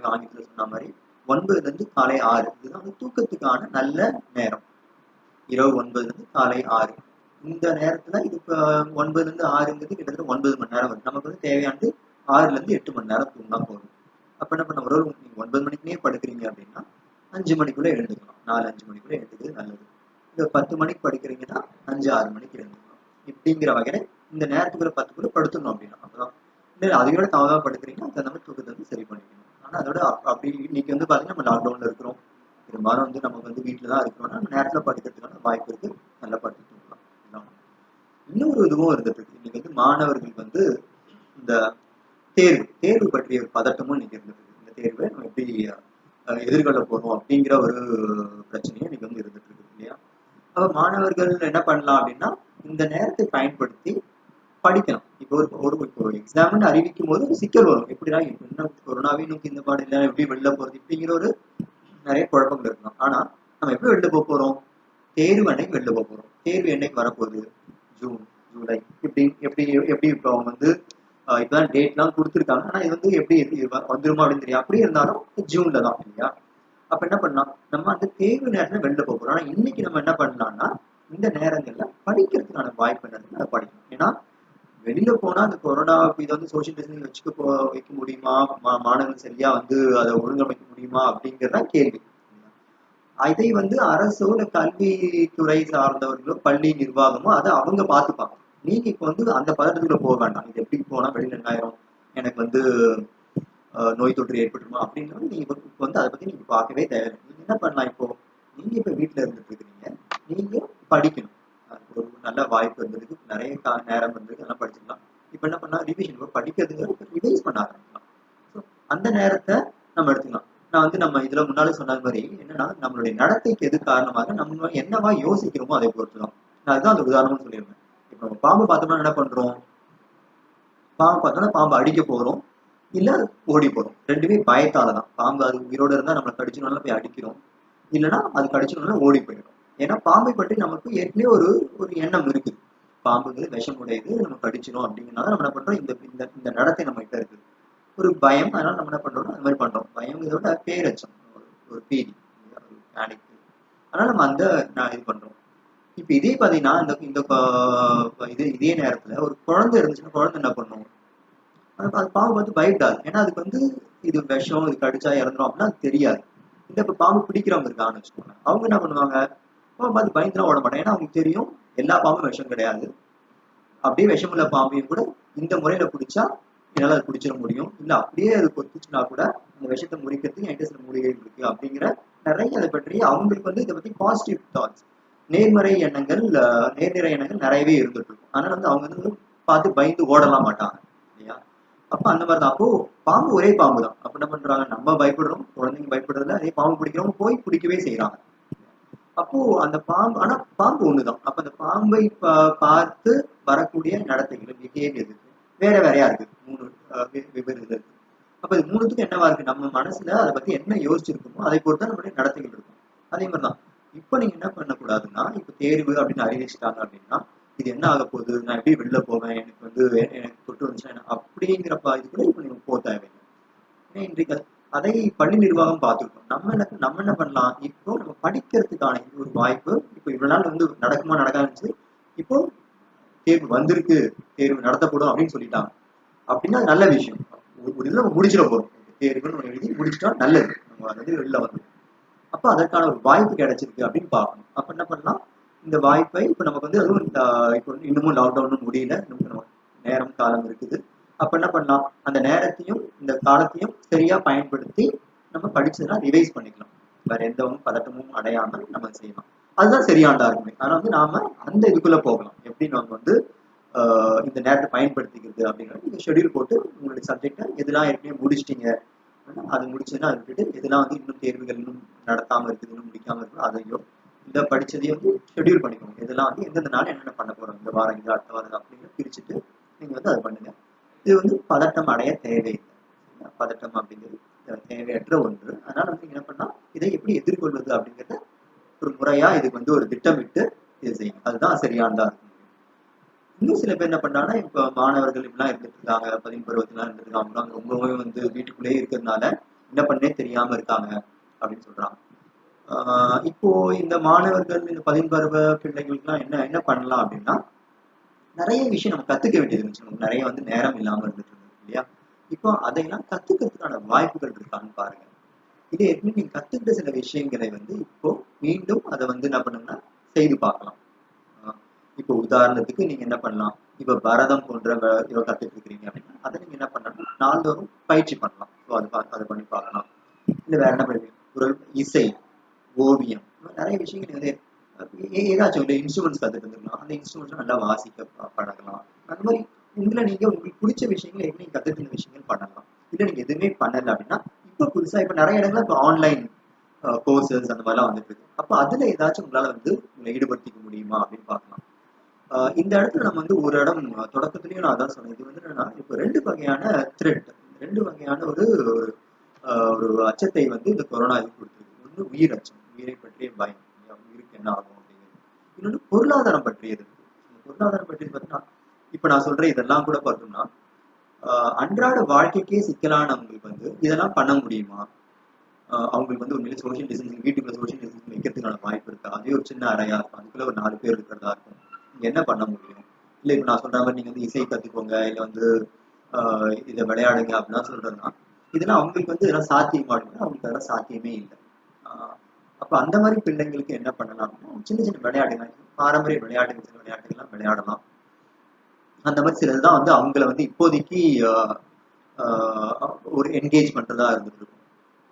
ஆங்கிலத்தில் சொன்ன மாதிரி 9 இருந்து காலை 6 இதுதான் வந்து தூக்கத்துக்கான நல்ல நேரம். இரவு 9 இருந்து காலை 6 இந்த நேரத்துல இது 9 இருந்து 6ங்கிறது கிட்டத்தட்ட 9 மணி நேரம் வருது. நமக்கு வந்து தேவையானது 6ல இருந்து 8 மணி நேரம் தூங்கினா போதும். அப்ப என்ன பண்ண ஒரு நீங்க 9 மணிக்குனே படுக்கிறீங்க அப்படின்னா 5 மணிக்குள்ள எழுந்துக்கலாம். 4-5 மணிக்குள்ள எழுந்துக்கிறது நல்லது. இந்த 10 மணிக்கு படிக்கிறீங்கன்னா 5-6 மணிக்கு எழுந்துக்கலாம். இப்படிங்கிற வகையில இந்த நேரத்துக்குள்ள 10க்குள்ள படுத்தணும் அப்படின்னா அப்பதான் அதையோட தாமதமா படுக்கிறீங்கன்னா அந்த நம்ம தூக்கத்தை வந்து சரி பண்ணிக்கணும். ஆனா அதோட அப்படி இன்னைக்கு வந்து பாத்தீங்கன்னா நம்ம லாக்டவுன்ல இருக்கிறோம். பெரும்பாலும் வந்து நமக்கு வந்து வீட்டுல தான் இருக்கிறோம்னா நம்ம நேரத்துல படுக்கிறதுக்கான வாய்ப்பு இருக்கு. நல்லா படுத்து தூங்கலாம். இன்னொரு இதுவும் இருந்துட்டு இருக்கு. இன்னைக்கு வந்து மாணவர்களுக்கு வந்து இந்த தேர்வு பற்றிய ஒரு பதட்டமும் இன்னைக்கு இருந்துட்டு இருக்கு. இந்த தேர்வை நம்ம எப்படி எதிர்கொள்ள போறோம் அப்படிங்கிற ஒரு பிரச்சனையும் இன்னைக்கு வந்து இருந்துட்டு இருக்கு இல்லையா? அப்ப மாணவர்கள் என்ன பண்ணலாம் அப்படின்னா இந்த நேரத்தை பயன்படுத்தி படிக்கலாம். இப்போ ஒரு எக்ஸாம்னு அறிவிக்கும் போது சிக்கல் வரும். எப்படின்னா இன்னும் கொரோனாவே நோக்கி இந்த பாடம் இல்லை, எப்படி வெளில போறது இப்படிங்கிற ஒரு நிறைய குழப்பங்கள் இருக்கலாம். ஆனா நம்ம எப்படி வெளில போறோம், தேர்வு அன்னைக்கு வெளில போறோம். தேர்வு என்னைக்கு வரப்போகுது, ஜூன், ஜூலை, இப்படி எப்படி எப்படி இப்போ அவங்க வந்து இப்பதான் டேட் எல்லாம் கொடுத்துருக்காங்க. ஆனா இது வந்து எப்படி வந்துருமா அப்படின்னு தெரியும். அப்படியே இருந்தாலும் ஜூன்ல தான் இல்லையா? அப்ப என்ன பண்ணலாம், நம்ம அந்த தேர்வு நேரத்துல வெளில போறோம். ஆனா இன்னைக்கு நம்ம என்ன பண்ணலாம்னா இந்த நேரங்கள்ல படிக்கிறதுக்கான வாய்ப்பு என்னதுன்னு அதை படிக்கணும். ஏன்னா வெளியில போனா அந்த கொரோனா இதை வந்து சோசியல் டிஸ்டன்சிங் வைக்க முடியுமா, மாணவர்கள் சரியா வந்து அதை ஒழுங்கமைக்க முடியுமா அப்படிங்கிறத கேள்வி. இதை வந்து அரசோ இல்ல கல்வித்துறை சார்ந்தவர்களோ பள்ளி நிர்வாகமோ அதை அவங்க பார்த்துப்பாங்க. நீங்க இப்ப வந்து அந்த பதட்டத்துக்குள்ள போக வேண்டாம். இது எப்படி போனா வெளியில என்னாயிரும், எனக்கு வந்து நோய் தொற்று ஏற்பட்டுருமா அப்படின்னு நீங்க இப்ப வந்து அதை பத்தி நீங்க பார்க்கவே தேவையில்லை. நீங்க என்ன பண்ணலாம், இப்போ நீங்க இப்ப வீட்டுல இருந்துட்டு இருக்கிறீங்க, நீங்க படிக்கணும். ஒரு நல்ல வாய்ப்பு இருந்ததுக்கு நிறைய நேரம் இருந்ததுக்கு எல்லாம் படிச்சுக்கலாம். இப்ப என்ன பண்ணா ரிவிஷன் படிக்கிறதுக்கு ரிவைஸ் பண்ண ஆரம்பிக்கலாம். அந்த நேரத்தை நம்ம எடுத்துக்கலாம். நான் வந்து நம்ம இதுல முன்னாலே சொன்ன மாதிரி என்னன்னா நம்மளுடைய நடத்தைக்கு எது காரணமாக நம்ம என்னவா யோசிக்கிறோமோ அதை பொறுத்துதான். நான் அதுதான் அந்த உதாரணம்னு சொல்லியிருந்தேன். இப்ப நம்ம பாம்பு பார்த்தோம்னா என்ன பண்றோம், பாம்பு பார்த்தோம்னா பாம்பு அடிக்க போறோம் இல்ல ஓடி போறோம். ரெண்டுமே பயத்தாலதான். பாம்பு அது உயிரோட இருந்தா நம்மளை கடிச்சோம்னா போய் அடிக்கிறோம், இல்லைன்னா அது கடிச்சோம்னா ஓடி போயிடும். ஏன்னா பாம்பை பற்றி நமக்கு ஏற்கனவே ஒரு எண்ணம் இருக்குது. பாம்புங்கிறது விஷம் உடையது, நம்ம கடிச்சிடும் அப்படிங்கிறனால நம்ம என்ன பண்றோம், இந்த நடத்தை நம்ம கிட்ட இருக்குது. ஒரு பயம், அதனால நம்ம என்ன பண்றோம்னா அந்த மாதிரி பண்றோம். பயங்கிறத விட பேரச்சம், ஒரு பீதி, ஒரு பேனிக். அதனால நம்ம இது பண்றோம். இப்ப இதே பாத்தீங்கன்னா இதே நேரத்துல ஒரு குழந்தை இருந்துச்சுன்னா குழந்தை என்ன பண்ணும், அது பாம்பு வந்து பயப்படாது. ஏன்னா அதுக்கு வந்து இது விஷம், இது கடிச்சா இறந்துரும் அப்படின்னா அது தெரியாது. இப்ப பாம்பு பிடிக்கிறவங்க இருக்காங்கன்னு வச்சுக்கோங்க, அவங்க என்ன பண்ணுவாங்க, பாம்பு பார்த்து பயந்துலாம் ஓட மாட்டாங்க. ஏன்னா அவங்களுக்கு தெரியும் எல்லா பாம்பும் விஷம் கிடையாது. அப்படியே விஷமுள்ள பாம்பையும் கூட இந்த முறையில பிடிச்சா என்னால அது பிடிச்சிட முடியும், இல்ல அப்படியே அது கொத்துச்சுன்னா கூட அந்த விஷத்தை முறிக்கிறதுக்கு என்கிட்ட சில மூலிகைகள் இருக்கு அப்படிங்கிற நிறைய அதை பற்றி அவங்களுக்கு வந்து இதை பத்தி பாசிட்டிவ் தாட்ஸ், நேர்மறை எண்ணங்கள், நேர்நிறை எண்ணங்கள் நிறையவே இருந்துட்டு இருக்கும். அதனால வந்து அவங்க வந்து பார்த்து பயந்து ஓடலாம் மாட்டாங்க இல்லையா? அப்ப அந்த மாதிரிதான். அப்போ பாம்பு ஒரே பாம்பு தான். அப்ப என்ன பண்றாங்க, நம்ம பயப்படுறோம், குழந்தைங்க பயப்படுறதுல அதே பாம்பு பிடிக்கிறவங்க போய் பிடிக்கவே செய்யறாங்க. அப்போ அந்த பாம்பு, ஆனா பாம்பு ஒண்ணுதான். அப்ப அந்த பாம்பை பார்த்து வரக்கூடிய நடத்தைகள், பிஹேவியர் இருக்கு, வேற வேறையா இருக்கு. 3 வெவ்வேறு இது இருக்கு. அப்ப இது மூணுத்துக்கும் என்னவா இருக்கு, நம்ம மனசுல அதை பத்தி என்ன யோசிச்சிருக்கோமோ அதை பொறுத்து தான் நம்மளுடைய நடத்தைகள் இருக்கும். அதே மாதிரிதான் இப்ப நீங்க என்ன பண்ணக்கூடாதுன்னா, இப்ப தேர்வு அப்படின்னு அறிவிச்சிட்டாங்க அப்படின்னா, இது என்ன ஆக போகுது, நான் எப்படி வெளில போவேன், எனக்கு வந்து எனக்கு தொட்டு வந்துச்சுன்னா அப்படிங்கிறப்ப இது கூட இப்ப நீங்க போக தேவையில்லை. ஏன்னா இன்றைக்கு அதை பள்ளி நிர்வாகம் பார்த்துருக்கோம். நம்ம என்ன பண்ணலாம், இப்போ நம்ம படிக்கிறதுக்கான இது ஒரு வாய்ப்பு. இப்போ இவ்வளவு நாள் வந்து நடக்குமா நடக்காது, இப்போ தேர்வு வந்திருக்கு, தேர்வு நடத்தப்படும் அப்படின்னு சொல்லிட்டாங்க அப்படின்னா அது நல்ல விஷயம். ஒரு இதில் நம்ம முடிச்சிட போறோம், தேர்வுன்னு எழுதி முடிச்சுட்டா நல்லது, நம்ம வந்து வெளில வந்து அப்ப அதற்கான ஒரு வாய்ப்பு கிடைச்சிருக்கு அப்படின்னு பார்க்கணும். அப்ப என்ன பண்ணலாம், இந்த வாய்ப்பை இப்ப நமக்கு வந்து அதுவும் இப்போ இன்னமும் லாக்டவுன் முடியல, இன்னும் நேரம் காலம் இருக்குது. அப்ப என்ன பண்ணலாம், அந்த நேரத்தையும் இந்த காலத்தையும் சரியா பயன்படுத்தி நம்ம படிச்சதுன்னா ரிவைஸ் பண்ணிக்கலாம். வேற எந்த பதட்டமும் அடையாமல் நம்ம செய்யலாம். அதுதான் சரியானதா இருக்குமே. ஆனா வந்து நாம அந்த இதுக்குள்ள போகலாம், எப்படி நம்ம வந்து இந்த நேரத்தை பயன்படுத்திக்கிறது அப்படிங்கிறது நீங்க ஷெடியூல் போட்டு உங்களுடைய சப்ஜெக்டை எதெல்லாம் ஏற்கனவே முடிச்சிட்டீங்க அது முடிச்சதுன்னா அதை விட்டுட்டு எதெல்லாம் வந்து இன்னும் தேர்வுகள் இன்னும் நடத்தாம இருக்குது, இன்னும் முடிக்காம இருக்குது அதையோ இந்த படிச்சதையும் வந்து ஷெடியூல் பண்ணிக்கணும். இதெல்லாம் வந்து எந்தெந்த நாள் என்னென்ன பண்ண போறோம், இந்த வாரம் இது அடுத்த வாரம் அப்படிங்கிற பிரிச்சுட்டு நீங்க வந்து அதை பண்ணுங்க. இது வந்து பதட்டம் அடைய தேவையில்லை. பதட்டம் அப்படிங்கிறது தேவையற்ற ஒன்று. அதனால வந்து என்ன பண்ணா இதை எப்படி எதிர்கொள்வது அப்படிங்கிறத ஒரு முறையா இதுக்கு வந்து ஒரு திட்டமிட்டு இது செய்யும். அதுதான் சரியானதா இருக்கும். இன்னும் சில பேர் என்ன பண்றாங்கன்னா, இப்ப மாணவர்கள் இப்படிலாம் இருந்துட்டு இருக்காங்க, 10 பருவத்திலாம் இருந்துட்டு இருக்காங்க, ரொம்பவே வந்து வீட்டுக்குள்ளேயே இருக்கிறதுனால என்ன பண்ணே தெரியாம இருக்காங்க அப்படின்னு சொல்றாங்க. இப்போ இந்த மாணவர்கள் இந்த 10 பருவ பிள்ளைகளுக்குலாம் என்ன என்ன பண்ணலாம் அப்படின்னா, நிறைய விஷயம் நம்ம கத்துக்க வேண்டியது இருந்துச்சு. நமக்கு நிறைய வந்து நேரம் இல்லாம இருந்துட்டு இருந்தது இல்லையா? இப்போ அதையெல்லாம் கத்துக்கிறதுக்கான வாய்ப்புகள் இருக்கான்னு பாருங்க. இதே ஏற்கனவே நீங்க கத்துக்கிட்ட சில விஷயங்களை வந்து இப்போ மீண்டும் அதை வந்து என்ன பண்ணுங்கன்னா செய்து பார்க்கலாம். இப்போ உதாரணத்துக்கு நீங்க என்ன பண்ணலாம், இப்ப பரதம் போன்ற கத்துட்டு இருக்கிறீங்க அப்படின்னா அதை நீங்க என்ன பண்ணலாம், நாள்தோறும் பயிற்சி பண்ணலாம். ஸோ அதை பண்ணி பார்க்கலாம். இல்ல வேற என்ன பண்ணுவீங்க, ஒரு இசை, ஓவியம், நிறைய விஷயங்கள் வந்து ஏதாச்சும் இல்லை இன்ஸ்ட்ருமெண்ட்ஸ் கத்துட்டு இருந்துக்கலாம். அந்த இன்ஸ்ட்ருமெண்ட்ஸ் நல்லா வாசிக்க பழகலாம். அந்த மாதிரி உங்களை நீங்க உங்களுக்கு பிடிச்ச விஷயங்கள் எப்படி நீங்க கத்துட்டு இருந்த விஷயங்கள் பண்ணலாம். இல்ல நீங்க எதுவுமே பண்ணல அப்படின்னா இப்ப புதுசா இப்ப நிறைய இடங்கள்ல இப்ப ஆன்லைன் கோர்சஸ் அந்த மாதிரிலாம் வந்துட்டு இருக்கு. அப்ப அதுல ஏதாச்சும் உங்களால வந்து உங்களை ஈடுபடுத்திக்க முடியுமா அப்படின்னு பார்க்கலாம். இந்த இடத்துல நம்ம வந்து ஒரு இடம் தொடக்கத்திலயும் நான் அதான் சொன்னேன். இது வந்து என்னன்னா இப்போ 2 வகையான த்ரெட், 2 வகையான ஒரு ஒரு அச்சத்தை வந்து இந்த கொரோனா இது கொடுத்துருக்கு. ஒன்று உயிர் அச்சம், உயிரை பற்றிய பயம், உயிருக்கு என்ன ஆகும் அப்படிங்கிறது. இன்னொன்று பொருளாதாரம் பற்றியது. பொருளாதாரம் பற்றியது பார்த்தீங்கன்னா இப்ப நான் சொல்றேன் இதெல்லாம் கூட பார்த்தோம்னா அன்றாட வாழ்க்கைக்கே சிக்கலானவங்களுக்கு வந்து இதெல்லாம் பண்ண முடியுமா? அவங்களுக்கு வந்து உண்மையிலே சோசியல் டிஸ்டன்சிங், வீட்டுக்குள்ள சோசியல் டிஸ்டன்சிங் வைக்கிறதுக்கான வாய்ப்பு இருக்கா? அதே ஒரு சின்ன அறையா இருக்கும், அதுக்குள்ள ஒரு 4 பேர் இருக்கிறதா இருக்கும். நீங்க என்ன பண்ண முடியும்? இல்ல இப்ப நான் சொல்ற மாதிரி நீங்க வந்து இசை கத்துக்கோங்க, இல்ல வந்து இதை விளையாடுங்க அப்படின்னா சொல்றதுன்னா இதெல்லாம் அவங்களுக்கு வந்து இதெல்லாம் சாத்தியமா இருக்குன்னா அவங்களுக்கு அதெல்லாம் சாத்தியமே இல்லை. அப்ப அந்த மாதிரி பிள்ளைங்களுக்கு என்ன பண்ணலாம் அப்படின்னா சின்ன சின்ன விளையாட்டுகள், பாரம்பரிய விளையாட்டுகள், சில விளையாட்டுகள்லாம் விளையாடலாம். அந்த மாதிரி சிலதுதான் வந்து அவங்கள வந்து இப்போதைக்கு ஒரு என்கேஜ் பண்றதா இருந்துட்டு இருக்கும்.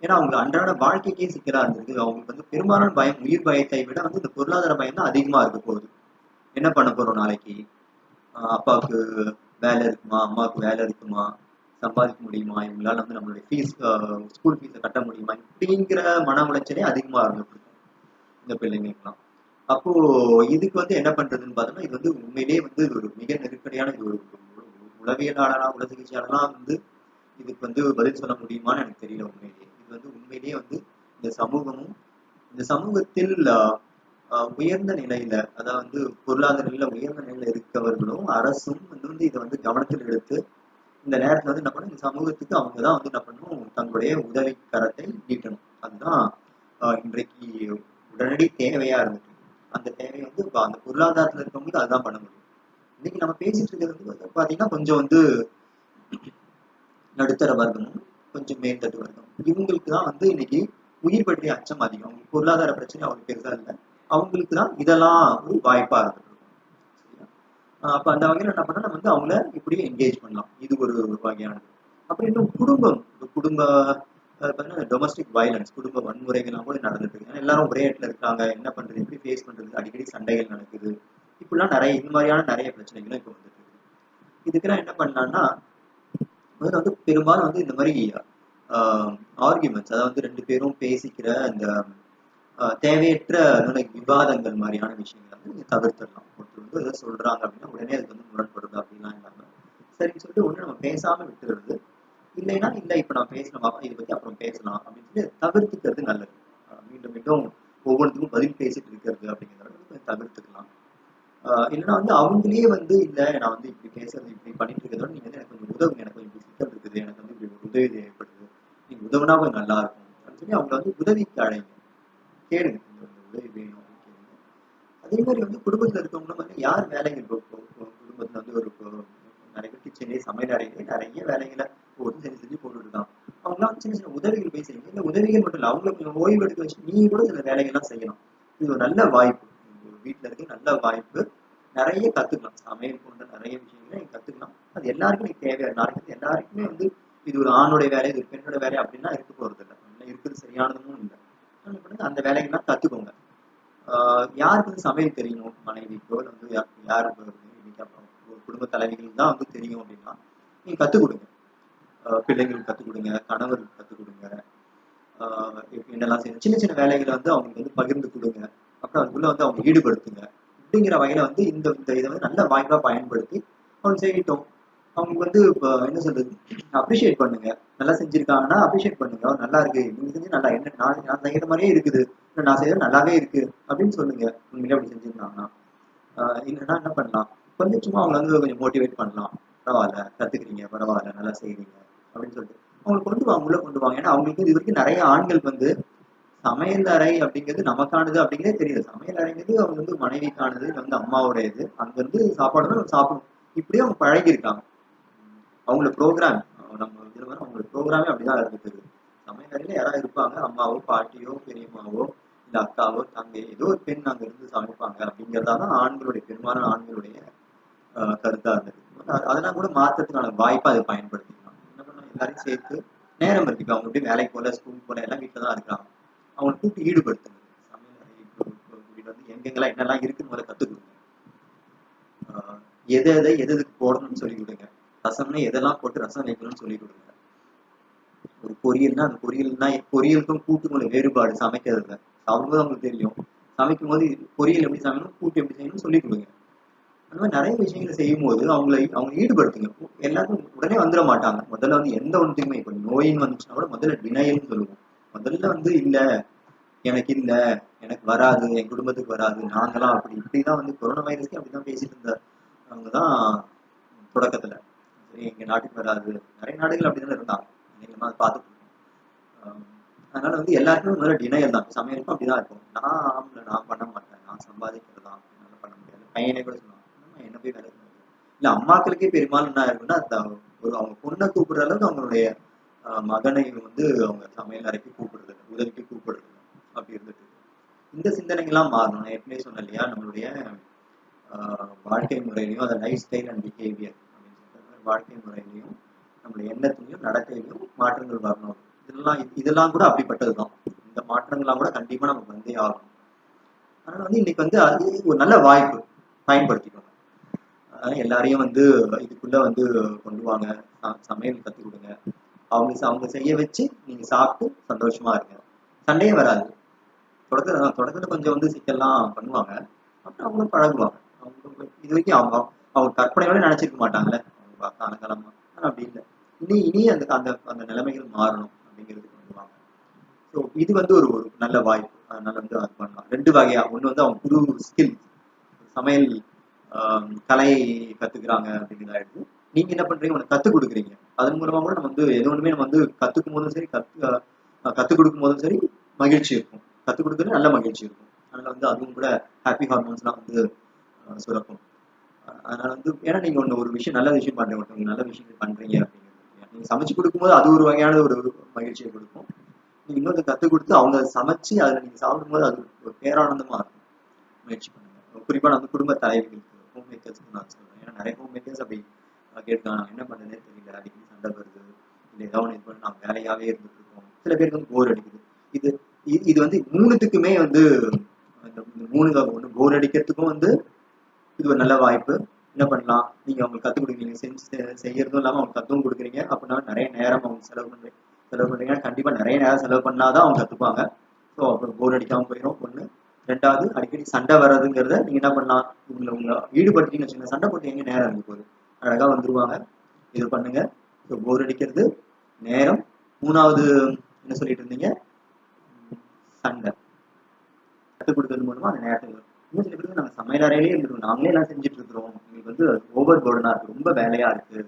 ஏன்னா அவங்க அன்றாட வாழ்க்கைக்கே சிக்கலா இருந்திருக்கு. அவங்களுக்கு வந்து பெரும்பாலான பயம் உயிர் பயத்தை விட வந்து இந்த பொருளாதார பயம் தான் அதிகமா இருக்க போகுது. என்ன பண்ண போறோம் நாளைக்கு, அப்பாவுக்கு வேலை இருக்குமா, அம்மாவுக்கு வேலை இருக்குமா, சம்பாதிக்க முடியுமா, இவங்களால வந்து நம்மளுடைய ஃபீஸ் ஸ்கூல் ஃபீஸை கட்ட முடியுமா, இப்படிங்கிற மன உளைச்சலே அதிகமா இருந்துட்டு இருக்கும் இந்த பிள்ளைங்களுக்குலாம். அப்போ இதுக்கு வந்து என்ன பண்றதுன்னு பார்த்தோம்னா இது வந்து உண்மையிலேயே வந்து ஒரு மிக நெருக்கடியான இது. ஒரு உளவியலாளரா உள சிகிச்சையாளர்லாம் வந்து இதுக்கு வந்து பதில் சொல்ல முடியுமான்னு எனக்கு தெரியல. உண்மையிலேயே இது வந்து உண்மையிலேயே வந்து இந்த சமூகமும் இந்த சமூகத்தில் உயர்ந்த நிலையில, அதாவது பொருளாதார நிலையில உயர்ந்த நிலையில இருக்கவர்களும் அரசும் வந்து இதை வந்து கவனத்தில் எடுத்து இந்த நேரத்துல வந்து என்ன பண்ணும், இந்த சமூகத்துக்கு அவங்கதான் வந்து என்ன பண்ணணும், தங்களுடைய உதவி கரத்தை நீட்டணும். அதுதான் இன்றைக்கு உடனடி தேவையா இருந்துச்சு. அந்த தேவை வந்து அந்த பொருளாதாரத்துல இருக்கவங்களுக்கு அதுதான் பண்ண முடியும். இன்னைக்கு நம்ம பேசிட்டு இருக்கிறது வந்து பாத்தீங்கன்னா கொஞ்சம் வந்து நடுத்தர வர்க்கமும் கொஞ்சம் மேல்தட்டு வர்க்கம், இவங்களுக்கு தான் வந்து இன்னைக்கு உயிர் பற்றிய அச்சம் அதிகம். அவங்களுக்கு பொருளாதார பிரச்சனை அவங்களுக்கு பெருசா இல்லை, அவங்களுக்கு தான் இதெல்லாம் ஒரு வாய்ப்பா இருக்கு. அப்ப அந்த வகையில என்ன பண்ணா நம்ம வந்து அவங்கள இப்படி என்கேஜ் பண்ணலாம். இது ஒரு வகையானது. அப்புறம் இன்னும் குடும்ப டொமஸ்டிக் வயலன்ஸ், குடும்ப வன்முறைகள்லாம் கூட நடந்துட்டு இருக்கு. எல்லாரும் ஒரே இடத்துல இருக்காங்க, என்ன பண்றது, எப்படி ஃபேஸ் பண்றது, அடிக்கடி சண்டைகள் நடக்குது, இப்படிலாம் நிறைய இந்த மாதிரியான நிறைய பிரச்சனைகளும் இப்ப வந்துட்டு இருக்கு. இதுக்கெல்லாம் என்ன பண்ணலாம்னா முதல்ல வந்து பெரும்பாலும் வந்து இந்த மாதிரி ஆர்குமெண்ட்ஸ், அதாவது 2 பேரும் பேசிக்கிற இந்த தேவையற்ற விவாதங்கள் மாதிரியான விஷயங்களை வந்து நீங்க தவிர்த்திடலாம். ஒருத்தர் வந்து எதை சொல்றாங்க அப்படின்னா உடனே அதுக்கு வந்து முரண்படுறது அப்படின்லாம் இல்லாம சரின்னு சொல்லிட்டு ஒண்ணு நம்ம பேசாம விட்டுறது, இல்லைன்னா இல்லை இப்போ நான் பேசணுமா இதை பற்றி அப்புறம் பேசலாம் அப்படின்னு சொல்லி தவிர்த்துக்கிறது நல்லது. மீண்டும் மீண்டும் ஒவ்வொன்றுத்துக்கும் பதில் பேசிட்டு இருக்கிறது அப்படிங்கிறத கொஞ்சம் தவிர்த்துக்கலாம். இல்லைன்னா வந்து அவங்களே வந்து இல்லை நான் வந்து இப்படி பேசுறது இப்படி பண்ணிட்டு இருக்கிறதோட நீங்கள் வந்து எனக்கு கொஞ்சம் உதவுங்க, எனக்கு கொஞ்சம் இப்படி சிக்கல் இருக்குது, எனக்கு வந்து இப்படி ஒரு உதவி தேவைப்படுது, நீங்கள் உதவுனா கொஞ்சம் நல்லா இருக்கும் அப்படின்னு சொல்லி அவங்கள வந்து உதவிக்கு அழைங்க, கேளுங்க இந்த உதவி வேணும் அப்படின்னு கேளுங்க. அதே மாதிரி வந்து குடும்பத்தில் இருக்கவங்களும் வந்து யார் வேலைகள் இருக்கும் குடும்பத்தில் வந்து ஒரு நிறைய பேர் கிச்சன்லேயே சமையல் அறையிலே நிறைய வேலைகளை போட்டு செஞ்சு செஞ்சு போட்டுட்டு இருக்காங்க. அவங்களாம் சின்ன சின்ன உதவிகள் போய் செய்யுங்க. இந்த உதவிகள் மட்டும் இல்லை, அவங்களை கொஞ்சம் ஓய்வு எடுக்க வச்சு நீங்க கூட சில வேலைகள்லாம் செய்யலாம். இது ஒரு நல்ல வாய்ப்பு, வீட்டில் இருக்க நல்ல வாய்ப்பு. நிறைய கத்துக்கலாம், சமையல் போன்ற நிறைய விஷயங்களை நீங்க கத்துக்கலாம். அது எல்லாருக்கும் நீங்க தேவையான நாளைக்கு எல்லாருக்குமே வந்து இது ஒரு ஆணுடைய வேலை இது ஒரு பெண்ணோட வேலை அப்படின்னா இருக்க போறது இல்லை, இருக்கிறது சரியானதும் இல்லை. அந்த வேலைகள்லாம் கத்துக்கோங்க. யாருக்கு வந்து சமையல் தெரியணும், மனைவிக்கோ வந்து யாருக்கு ஒரு குடும்ப தலைவிகள் தான் வந்து தெரியும் அப்படின்னா நீங்க கத்துக் கொடுங்க. பிள்ளைங்களுக்கு கத்துக் கொடுங்க, கணவருக்கு கத்துக் கொடுங்க. என்னெல்லாம் செய்யணும் சின்ன சின்ன வேலைகளை வந்து அவங்களுக்கு வந்து பகிர்ந்து கொடுங்க. அப்புறம் அதுக்குள்ள வந்து அவங்க ஈடுபடுத்துங்க. அப்படிங்கிற வகையில வந்து இந்த இதை வந்து நல்ல வாய்ப்பா பயன்படுத்தி அவங்க செய்யட்டும். அவங்களுக்கு வந்து என்ன சொல்றது, அப்ரிஷியேட் பண்ணுங்க. நல்லா செஞ்சிருக்காங்கன்னா அப்ரிஷியேட் பண்ணுங்க. அவர் நல்லா இருக்கு, நீங்க செஞ்சு நல்லா என்ன நான் செய்யற மாதிரியே இருக்குது, நான் செய்யறது நல்லாவே இருக்கு அப்படின்னு சொல்லுங்க. உண்மையிலே அப்படி செஞ்சிருந்தாங்கன்னா இல்லைன்னா என்ன பண்ணலாம், கொஞ்சம் சும்மா அவங்களை வந்து கொஞ்சம் மோட்டிவேட் பண்ணலாம். பரவாயில்ல கத்துக்கிறீங்க, பரவாயில்ல நல்லா செய்றீங்க அப்படின்னு சொல்லிட்டு அவங்களுக்கு கொண்டு வாங்க, உள்ள கொண்டு வாங்க. ஏன்னா அவங்களுக்கு இது வரைக்கும் நிறைய ஆண்கள் வந்து சமையல் அறை அப்படிங்கிறது நமக்கானது அப்படிங்கிறதே தெரியாது. சமையல் அறைங்கிறது அவங்க வந்து மனைவிக்கானது, இல்லை வந்து அம்மாவோட இது, அங்க இருந்து சாப்பாடு சாப்பிடணும், இப்படியே அவங்க பழகி இருக்காங்க. அவங்களோட ப்ரோக்ராம் நம்ம இதுல அவங்களோட ப்ரோக்ராமே அப்படிதான் இருக்குது. சமையல் அறையில யாராவது இருப்பாங்க, அம்மாவோ பாட்டியோ பெரியம்மாவோ இல்லை அக்காவோ தங்கை ஏதோ ஒரு பெண் அங்க இருந்து சமைப்பாங்க அப்படிங்கிறதாதான் ஆண்களுடைய பெரும்பாலான ஆண்களுடைய கருத்தா இருந்தது. அதெல்லாம் கூட மாற்றத்துக்கான வாய்ப்பா அதை பயன்படுத்திக்கலாம். என்ன பண்ண எல்லாரையும் சேர்த்து நேரம் இருக்கு, இப்போ அவங்க எப்படி வேலைக்கு போல ஸ்கூல் போல எல்லாம் வீட்டில் தான் இருக்கிறாங்க, அவங்களை கூப்பிட்டு ஈடுபடுத்துங்க. சமையல் அறை வந்து எங்கெங்கெல்லாம் என்னெல்லாம் இருக்குன்னு முதல்ல கற்றுக் கொடுங்க. எதை எதுக்கு போடணும்னு சொல்லி கொடுங்க. ரசம்னா எதெல்லாம் போட்டு ரசம் வைக்கணும்னு சொல்லி கொடுங்க. ஒரு பொரியல்னா அந்த பொரியலுக்கும் கூட்டுக்குள்ள வேறுபாடு சமைக்கிறதுல சாப்பிடும்போது அவங்களுக்கு தெரியும். சமைக்கும் போது பொரியல் எப்படி சமைக்கணும், கூட்டு எப்படி செய்யணும்னு சொல்லி கொடுங்க. அந்த மாதிரி நிறைய விஷயங்களை செய்யும் போது அவங்க ஈடுபடுத்துங்க. எல்லாரும் உடனே வந்துட மாட்டாங்க. முதல்ல வந்து எந்த ஒன்றுக்குமே இப்போ நோயின்னு வந்துச்சுன்னா கூட முதல்ல டினைல்னு சொல்லுவோம். முதல்ல வந்து இல்லை எனக்கு இல்லை, எனக்கு வராது, என் குடும்பத்துக்கு வராது, நாங்களாம் அப்படி இப்படிதான் வந்து கொரோனா வைரஸ்க்கு அப்படிதான் பேசிட்டு இருந்த அவங்கதான் தொடக்கத்துல. சரி எங்க நாட்டுக்கு வராது, நிறைய நாடுகள் அப்படிதான் இருந்தாங்க, நீங்க பார்த்துட்டு இருக்கோம். அதனால வந்து எல்லாருக்குமே முதல்ல டினையல் தான். சமையலுக்கும் அப்படிதான் இருக்கும். நான் பண்ண மாட்டேன், நான் சம்பாதிக்கிறதா, என்னால பண்ண முடியாது. பையனே கூட சொல்லுவாங்க என்ன போய் வேலை இல்ல. அம்மாக்களுக்கே பெரும்பாலும் என்ன இருக்குன்னா ஒரு அவங்க பொண்ணை கூப்பிடுற அளவுக்கு அவங்களுடைய மகனை வந்து அவங்க சமையல் அறைக்கு கூப்பிடுறது, உதவிக்கு கூப்பிடுறது அப்படி இருந்துட்டு இந்த சிந்தனைகள்லாம் மாறணும். நான் ஏற்கனவே சொன்னேன் இல்லையா, நம்மளுடைய வாழ்க்கை முறையிலையும் அதை லைஃப் ஸ்டைல் அண்ட் பிஹேவியர் அப்படின்னு சொல்ற வாழ்க்கை முறையிலையும் நம்மளுடைய எண்ணத்திலையும் நடத்தையிலையும் மாற்றங்கள் வரணும். இதெல்லாம் கூட அப்படிப்பட்டதுதான். இந்த மாற்றங்கள்லாம் கூட கண்டிப்பா நமக்கு வந்தே ஆகும். அதனால வந்து இன்னைக்கு வந்து அது ஒரு நல்ல வாய்ப்பு, பயன்படுத்திக்கணும். அதனால எல்லாரையும் வந்து இதுக்குள்ள வந்து கொண்டு வாங்க, சமையல் கற்றுக் கொடுங்க. அவங்க செய்ய வச்சு நீங்க சாப்பிட்டு சந்தோஷமா இருங்க. சண்டையே வராது. தொடக்கத்துல கொஞ்சம் வந்து சிக்கல்லாம் பண்ணுவாங்க, அப்புறம் அவங்களும் பழகுவாங்க. அவங்க இது வரைக்கும் அவங்க கற்பனையோட நினைச்சிருக்க மாட்டாங்கல்ல அவங்க காலகாலமா. ஆனா அப்படி இல்லை, இனி அந்த அந்த அந்த நிலைமைகள் மாறணும் அப்படிங்கிறது பண்ணுவாங்க. ஸோ இது வந்து ஒரு ஒரு நல்ல வாய்ப்பு. அதனால வந்து அது பண்ணலாம். 2 வகையா, ஒண்ணு வந்து அவங்க புது ஸ்கில் சமையல் கலையை கத்துக்கிறாங்க அப்படிங்கிறதாயிடுச்சு. நீங்க என்ன பண்றீங்க, உனக்கு கத்துக் கொடுக்குறீங்க. அதன் மூலமா கூட நம்ம வந்து எது ஒண்ணுமே நம்ம வந்து கத்துக்கும் போதும் சரி கத்துக் கொடுக்கும் போதும் சரி மகிழ்ச்சி இருக்கும். கத்துக் கொடுக்கறது நல்ல மகிழ்ச்சி இருக்கும். அதனால வந்து அதுவும் கூட ஹாப்பி ஹார்மோன்ஸ்லாம் வந்து சுரக்கும். அதனால வந்து ஏன்னா நீங்க ஒரு விஷயம் நல்ல விஷயம் பண்றீங்க, ஒருத்தவங்க நல்ல விஷயங்கள் பண்றீங்க அப்படிங்கிறது நீங்க சமைச்சு கொடுக்கும்போது அது ஒரு வகையான ஒரு மகிழ்ச்சியை கொடுக்கும். நீங்க இன்னொரு கத்துக் கொடுத்து அவங்க சமைச்சு அதில் நீங்க சாப்பிடும்போது அது ஒரு பேரானந்தமா இருக்கும். முயற்சி பண்ணுங்க. குறிப்பா நம்ம குடும்ப தலைவிகளுக்கு, ஹோம் மேக்கர்ஸ்க்கு நான் சொல்றேன். ஏன்னா நிறைய ஹோம் மேக்கர்ஸ் அப்படி கேட்காங்க, என்ன பண்ணுறதே தெரியல, அடிக்கடி சண்டை வருது, இல்லை ஏதாவது இது பண்ணி நான் வேலையாவே இருந்துட்டு இருக்கோம். சில பேருக்கு வந்து போர் அடிக்குது. இது இது வந்து 3த்துக்குமே வந்து இந்த 3 ஒன்று போர் அடிக்கிறதுக்கும் வந்து இது ஒரு நல்ல வாய்ப்பு. என்ன பண்ணலாம், நீங்க அவங்களுக்கு கற்றுக் கொடுக்குறீங்க, செய்யறதும் இல்லாமல் அவங்க கற்றுவும் கொடுக்குறீங்க. அப்படின்னா நிறைய நேரம் அவங்க செலவு பண்றீங்கன்னா கண்டிப்பா நிறைய நேரம் செலவு பண்ணாதான் அவங்க கத்துப்பாங்க. ஸோ அப்புறம் போர் அடிக்காம போயிடும் ஒண்ணு. 2வது அடிக்கடி சண்டை வர்றதுங்கிறத நீங்க என்ன பண்ணலாம், உங்களை ஈடுபடுத்திங்கன்னு வச்சுக்கோங்க, சண்டை போட்டு எங்க நேரம் இருக்கு போகுது, அழகா வந்துருவாங்க. இது பண்ணுங்க. ஸோ போர் அடிக்கிறது நேரம், மூணாவது என்ன சொல்லிட்டு இருந்தீங்க, சண்டை. கற்றுக் கொடுக்கறது மூலமா அந்த நேரத்துக்கு இன்னும் சில பேருக்கு நாங்கள் சமையல் அறையிலே இருந்துருக்கோம், நாங்களே எல்லாம் செஞ்சுட்டு இருக்கிறோம், எங்களுக்கு வந்து ஓவர் பர்டனா இருக்கு, ரொம்ப வேலையா இருக்கு,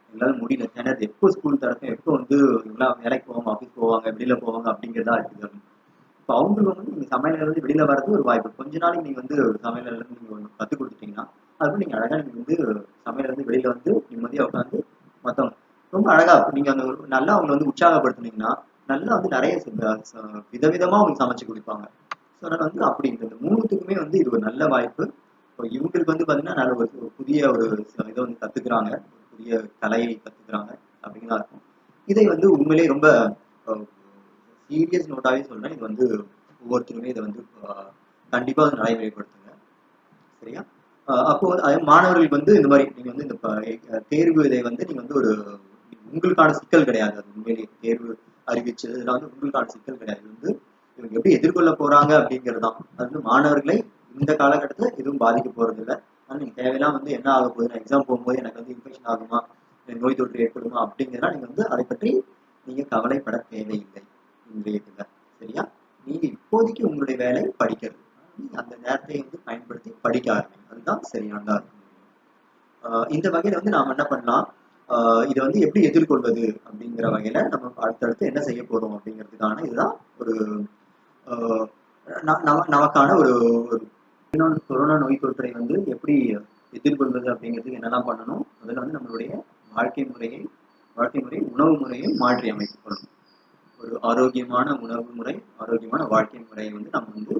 எங்களால முடியல, ஏன்னா எப்போ ஸ்கூல் திறக்கும், எப்போ வந்து இவங்களாம் வேலைக்கு போவாங்க, ஆஃபீஸ் போவாங்க, வெளியில போவாங்க அப்படிங்கிறதா இருக்குது. இப்போ அவங்களுக்கு வந்து நீங்க சமையல இருந்து வெளியில வரது ஒரு வாய்ப்பு. கொஞ்ச நாளைக்கு நீங்க வந்து சமையல இருந்து நீங்க ஒன்று கற்றுக் கொடுத்துட்டீங்கன்னா அதுக்கு நீங்க அழகா நீங்க வந்து சமையல இருந்து வெளியில வந்து நிம்மதியா உட்காந்து மற்றவங்க ரொம்ப அழகா நீங்க அந்த நல்லா அவங்க வந்து உற்சாகப்படுத்துனீங்கன்னா நல்லா வந்து நிறைய விதவிதமா அவங்க சமைச்சு கொடுப்பாங்க. ஸோ அதனால வந்து அப்படி இந்த மூணுத்துக்குமே வந்து இது ஒரு நல்ல வாய்ப்பு. இப்போ இவங்களுக்கு வந்து பாத்தீங்கன்னா நல்ல ஒரு புதிய ஒரு இதை வந்து கத்துக்கிறாங்க, ஒரு புதிய கலையை கத்துக்கிறாங்க அப்படிங்கிறதா இருக்கும். இதை வந்து உண்மையிலேயே ரொம்ப சீரியஸ் நோட்டாவே சொல்றேன். இது வந்து ஒவ்வொருத்தருமே இதை வந்து கண்டிப்பா வந்து நடைமுறைப்படுத்துங்க. சரியா? அப்போ அதே மாணவர்களுக்கு வந்து இந்த மாதிரி நீங்க வந்து இந்த தேர்வு இதை வந்து நீங்க வந்து ஒரு உங்களுக்கான சிக்கல் கிடையாது. அது உண்மையிலேயே தேர்வு அறிவிச்சது இதெல்லாம் வந்து உங்களுக்கான சிக்கல் கிடையாது. வந்து இவங்க எப்படி எதிர்கொள்ள போறாங்க அப்படிங்கிறது தான். அது வந்து மாணவர்களை இந்த காலகட்டத்துல எதுவும் பாதிக்க போறது இல்லை. ஆனால் நீங்க தேவையெல்லாம் வந்து என்ன ஆக போகுது, நான் எக்ஸாம் போகும்போது எனக்கு வந்து இன்ஃபெக்ஷன் ஆகுமா, நோய் தொற்று ஏற்படுமா அப்படிங்கிறதா நீங்க வந்து அதை பற்றி நீங்க கவலைப்பட தேவையில்லை இன்றைய இதுல. சரியா? நீங்க இப்போதைக்கு உங்களுடைய வேலை படிக்கிறது, நீங்க அந்த நேரத்தை வந்து பயன்படுத்தி படிக்க ஆரம்பிங்க, அதுதான் சரியானதா இருக்கும். இந்த வகையில வந்து நாம என்ன பண்ணலாம், இதை வந்து எப்படி எதிர்கொள்வது அப்படிங்கிற வகையில நம்ம அடுத்தடுத்து என்ன செய்ய போறோம் அப்படிங்கிறதுக்கான இதுதான் ஒரு நமக்கான ஒரு கொரோனா நோய் தொற்றை வந்து எப்படி எதிர்கொள்வது அப்படிங்கிறதுக்கு என்னெல்லாம் பண்ணணும். அதுல வந்து நம்மளுடைய வாழ்க்கை முறை உணவு முறையை மாற்றி அமைத்துக் கொள்ளணும். ஒரு ஆரோக்கியமான உணவு முறை, ஆரோக்கியமான வாழ்க்கை முறையை வந்து நம்ம வந்து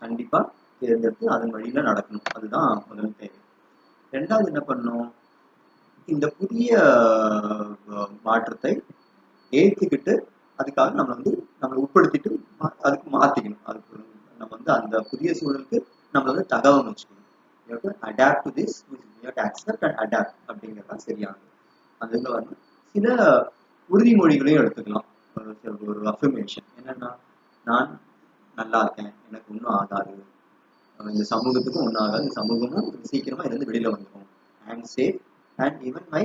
கண்டிப்பா தேர்ந்தெடுத்து அதன் வழியில நடக்கணும். அதுதான் முதல் தேவை. ரெண்டாவது என்ன பண்ணணும், இந்த புதிய மாற்றத்தை ஏற்றுக்கிட்டு அதுக்காக நம்ம வந்து நம்மளை உட்படுத்திட்டு அதுக்கு மாத்திக்கணும். அதுக்கு நம்ம வந்து அந்த புதிய சூழலுக்கு நம்மள வந்து தகவமைச்சுக்கணும். Adapt to this, accept and adapt அப்படிங்கிறது சரியானது. அதுல வந்து சில உறுதிமொழிகளையும் எடுத்துக்கலாம். ஒரு அஃபர்மேஷன் என்னன்னா, நான் நல்லா இருக்கேன், எனக்கு ஒன்றும் ஆகாது, இந்த சமூகத்துக்கும் ஒன்றும் ஆகாது, இந்த சமூகமும் சீக்கிரமா இருந்து வெளியில வந்துடும், I am safe and even my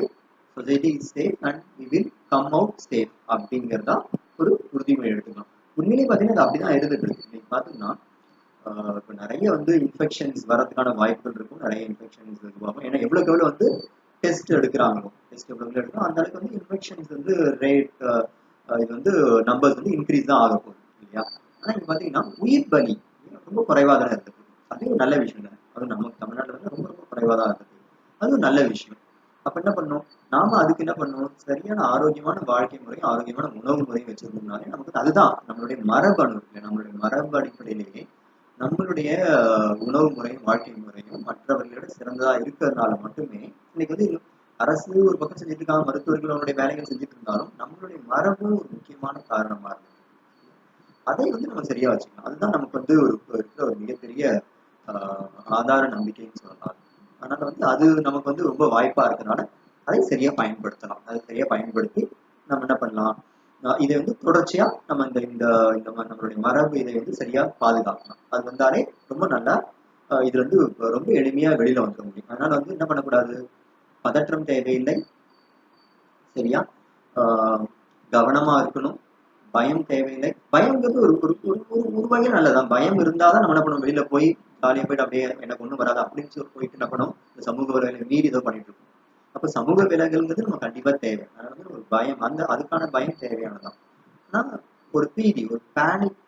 society is safe and we will come out safe அப்படிங்கிறதா ஒரு உறுதிமொழி எடுத்துக்கலாம். உண்மையிலேயே பார்த்தீங்கன்னா அது அப்படிதான் இருந்துட்டு இருக்கு. இன்னைக்கு பார்த்தீங்கன்னா இப்போ நிறைய வந்து இன்ஃபெக்ஷன்ஸ் வரதுக்கான வாய்ப்புகள் இருக்கும், நிறைய இன்ஃபெக்ஷன்ஸ் இதுவாகும். ஏன்னா எவ்வளோக்கு எவ்வளோ வந்து டெஸ்ட் எடுக்கிறாங்களோ, டெஸ்ட் எவ்வளோ எடுக்கிறோம் அந்த அளவுக்கு வந்து இன்ஃபெக்ஷன்ஸ் வந்து ரேட் இது வந்து நம்பர்ஸ் வந்து இன்க்ரீஸ் தான் ஆக போகுது இல்லையா? ஆனால் இங்கே பார்த்தீங்கன்னா உயிர் பலி ரொம்ப குறைவாக தானே இருக்குது. அது ஒரு நல்ல விஷயம் தானே. அது நம்ம தமிழ்நாட்டில் வந்து ரொம்ப ரொம்ப குறைவாக தான் இருக்குது. அது ஒரு நல்ல விஷயம். அப்ப என்ன பண்ணணும், நாம அதுக்கு என்ன பண்ணணும், சரியான ஆரோக்கியமான வாழ்க்கை முறை, ஆரோக்கியமான உணவு முறையை வச்சிருந்தோம்னாலே நமக்கு அதுதான் நம்மளுடைய மரபணு, நம்மளுடைய மரபு அடிப்படையிலேயே நம்மளுடைய உணவு முறையும் வாழ்க்கை முறையும் மற்றவர்களோட சிறந்ததா இருக்கிறதுனால மட்டுமே இன்னைக்கு வந்து அரசு ஒரு பக்கம் செஞ்சுட்டு இருக்காங்க, மருத்துவர்களுடைய வேலைகள் செஞ்சுட்டு இருந்தாலும் நம்மளுடைய மரபு ஒரு முக்கியமான காரணமா இருக்கு. அதை வந்து நம்ம சரியா வச்சுக்கலாம். அதுதான் நமக்கு வந்து இருக்கிற ஒரு மிகப்பெரிய ஆதார நம்பிக்கைன்னு சொல்லலாம். அதனால வந்து அது நமக்கு வந்து ரொம்ப வாய்ப்பா இருக்கிறதுனால அதை சரியா பயன்படுத்தலாம். அதை சரியா பயன்படுத்தி நம்ம என்ன பண்ணலாம், இதை வந்து தொடர்ச்சியா நம்ம இந்த இந்த இந்த நம்மளுடைய மரபு இதை வந்து சரியா பாதுகாக்கலாம். அது வந்தாலே ரொம்ப நல்லா இதுல இருந்து ரொம்ப எளிமையா வெளியில வந்துட முடியும். அதனால வந்து என்ன பண்ணக்கூடாது, பதற்றம் தேவையில்லை, சரியா? கவனமா இருக்கணும், பயம் தேவையில்லை. பயம்ங்கிறது ஒரு ஒரு வகையில் நல்லதான். பயம் இருந்தாதான் நம்ம என்ன பண்ணுவோம், வெளியில போய் ஜாலியா போயிட்டு அப்படியே எனக்கு ஒண்ணும் வராது அப்படின்னு சொல்லி போயிட்டு என்ன பண்ணுவோம், இந்த சமூக விலகலை மீறி ஏதோ பண்ணிட்டு இருக்கோம். அப்ப சமூக விலகல்ங்கிறது நம்ம கண்டிப்பா தேவை. அதனால வந்து ஒரு பயம், அதுக்கான பயம் தேவையானதான். ஆனா ஒரு பீதி, ஒரு பேனிக்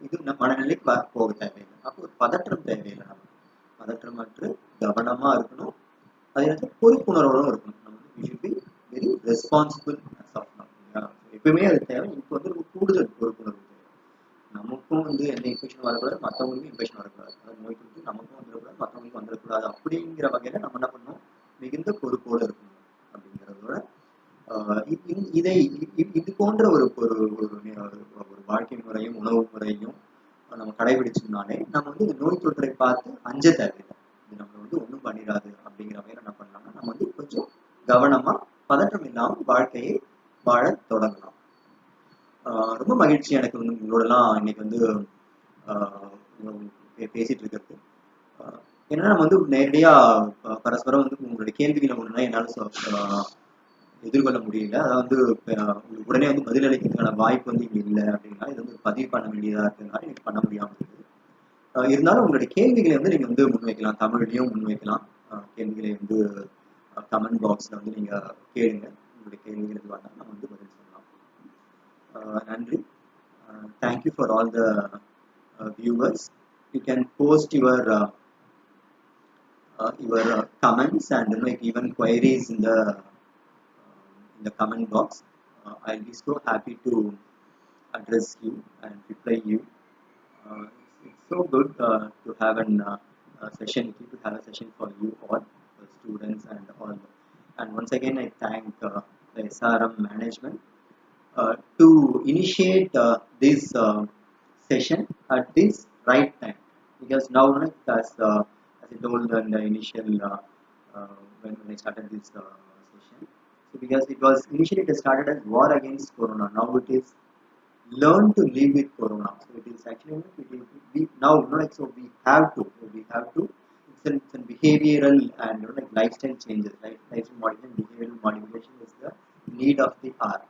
இது நம்ம மனநிலைக்கு போக தேவையில்லை. அப்போ ஒரு பதற்றம் தேவையில்லை. நம்ம பதற்றமற்று கவனமா இருக்கணும், அதே நேரத்தில் பொறுப்புணர்வோடும் இருக்கணும். நம்ம வந்து வெரி ரெஸ்பான்சிபிள். எப்பவுமே அது தேவை. இப்போ வந்து ரொம்ப கூடுதல் பொறுப்புணர்வு தேவை. நமக்கும் வந்து எந்த இன்ஃபெக்ஷன் வரக்கூடாது, மற்றவங்களுக்கும் இன்ஃபெக்ஷன் வரக்கூடாது. அதாவது நோய் தொற்று நமக்கும் வந்துடக்கூடாது, மற்றவங்களுக்கும் வந்துடக்கூடாது. அப்படிங்கிற வகையில நம்ம என்ன பண்ணணும், மிகுந்த பொறுப்போடு இருக்கணும் அப்படிங்கிறதோட இது போன்ற ஒரு வாழ்க்கை முறையும் உணவு முறையும் நம்ம கடைபிடிச்சோம்னாலே நம்ம வந்து இந்த நோய் தொற்றை பார்த்து அஞ்ச தேவையில்லை. இது நம்ம வந்து ஒன்றும் பண்ணிடாது அப்படிங்கிற வகையில என்ன பண்ணலாம்னா நம்ம வந்து கொஞ்சம் கவனமா பதற்றம் இல்லாமல் வாழ்க்கையை வாழ தொடங்கலாம். ரொம்ப மகிழ்ச்சி எனக்கு வந்து உங்களோடலாம் இன்னைக்கு வந்து பேசிட்டு இருக்கிறது. ஏன்னா நம்ம வந்து நேரடியா பரஸ்பரம் வந்து உங்களுடைய கேள்விகளை ஒன்றுனா என்னால் எதிர்கொள்ள முடியல, அதாவது உங்களுக்கு உடனே வந்து பதிலளிக்கிறதுக்கான வாய்ப்பு வந்து இங்க இல்லை அப்படின்னா இது வந்து பதிவு பண்ண வேண்டியதா இருக்கிறதுனால எனக்கு பண்ண முடியாமல் இருக்குது. இருந்தாலும் உங்களுடைய கேள்விகளை வந்து நீங்க வந்து முன்வைக்கலாம், தமிழ்லையும் முன்வைக்கலாம். கேள்விகளை வந்து கமெண்ட் பாக்ஸ்ல வந்து நீங்க கேளுங்க. உங்களுடைய கேள்விகள் எதுவாக இருந்தாலும் நம்ம வந்து பதில் சொல்லலாம். நன்றி. Thank you for all the viewers. You can post your comments and make even queries in the comment box. I'll be so happy to address you and reply you. It's so good to have a session with you, to have a session for you all, the students and all. And once again, I thank the SRM management to initiate this session at this right time, because now, as I told in the initial when I started this session, so because it was initially it started as war against corona, now it is learn to live with corona. So it is actually we now so we have to it's a behavioral and like lifestyle changes, right? Lifestyle modification, behavioral modification is the need of the hour.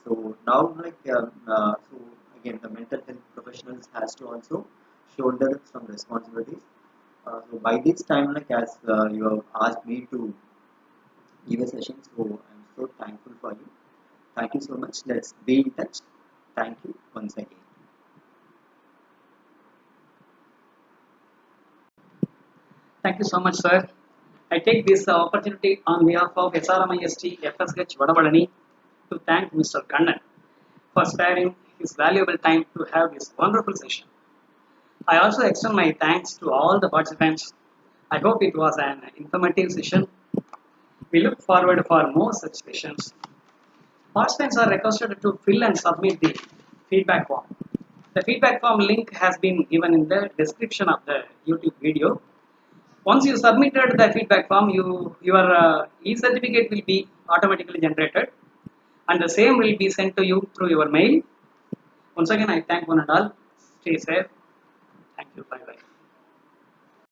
So now so again the mental health professionals has to also shoulder some responsibilities. So by this time, as you have asked me to give a session, so I'm so thankful for you. Thank you so much. Let's be in touch. Thank you once again. Thank you so much, sir. I take this opportunity on behalf of SRMIST FSH Vadabalani to thank Mr. Kannan for sparing his valuable time to have this wonderful session. I also extend my thanks to all the participants. I hope it was an informative session. We look forward for more such sessions. Participants are requested to fill and submit the feedback form. The feedback form link has been given in the description of the YouTube video. Once you submitted the feedback form, your e-certificate will be automatically generated and the same will be sent to you through your mail. Once again, I thank one and all. Stay safe. Thank you. Bye bye.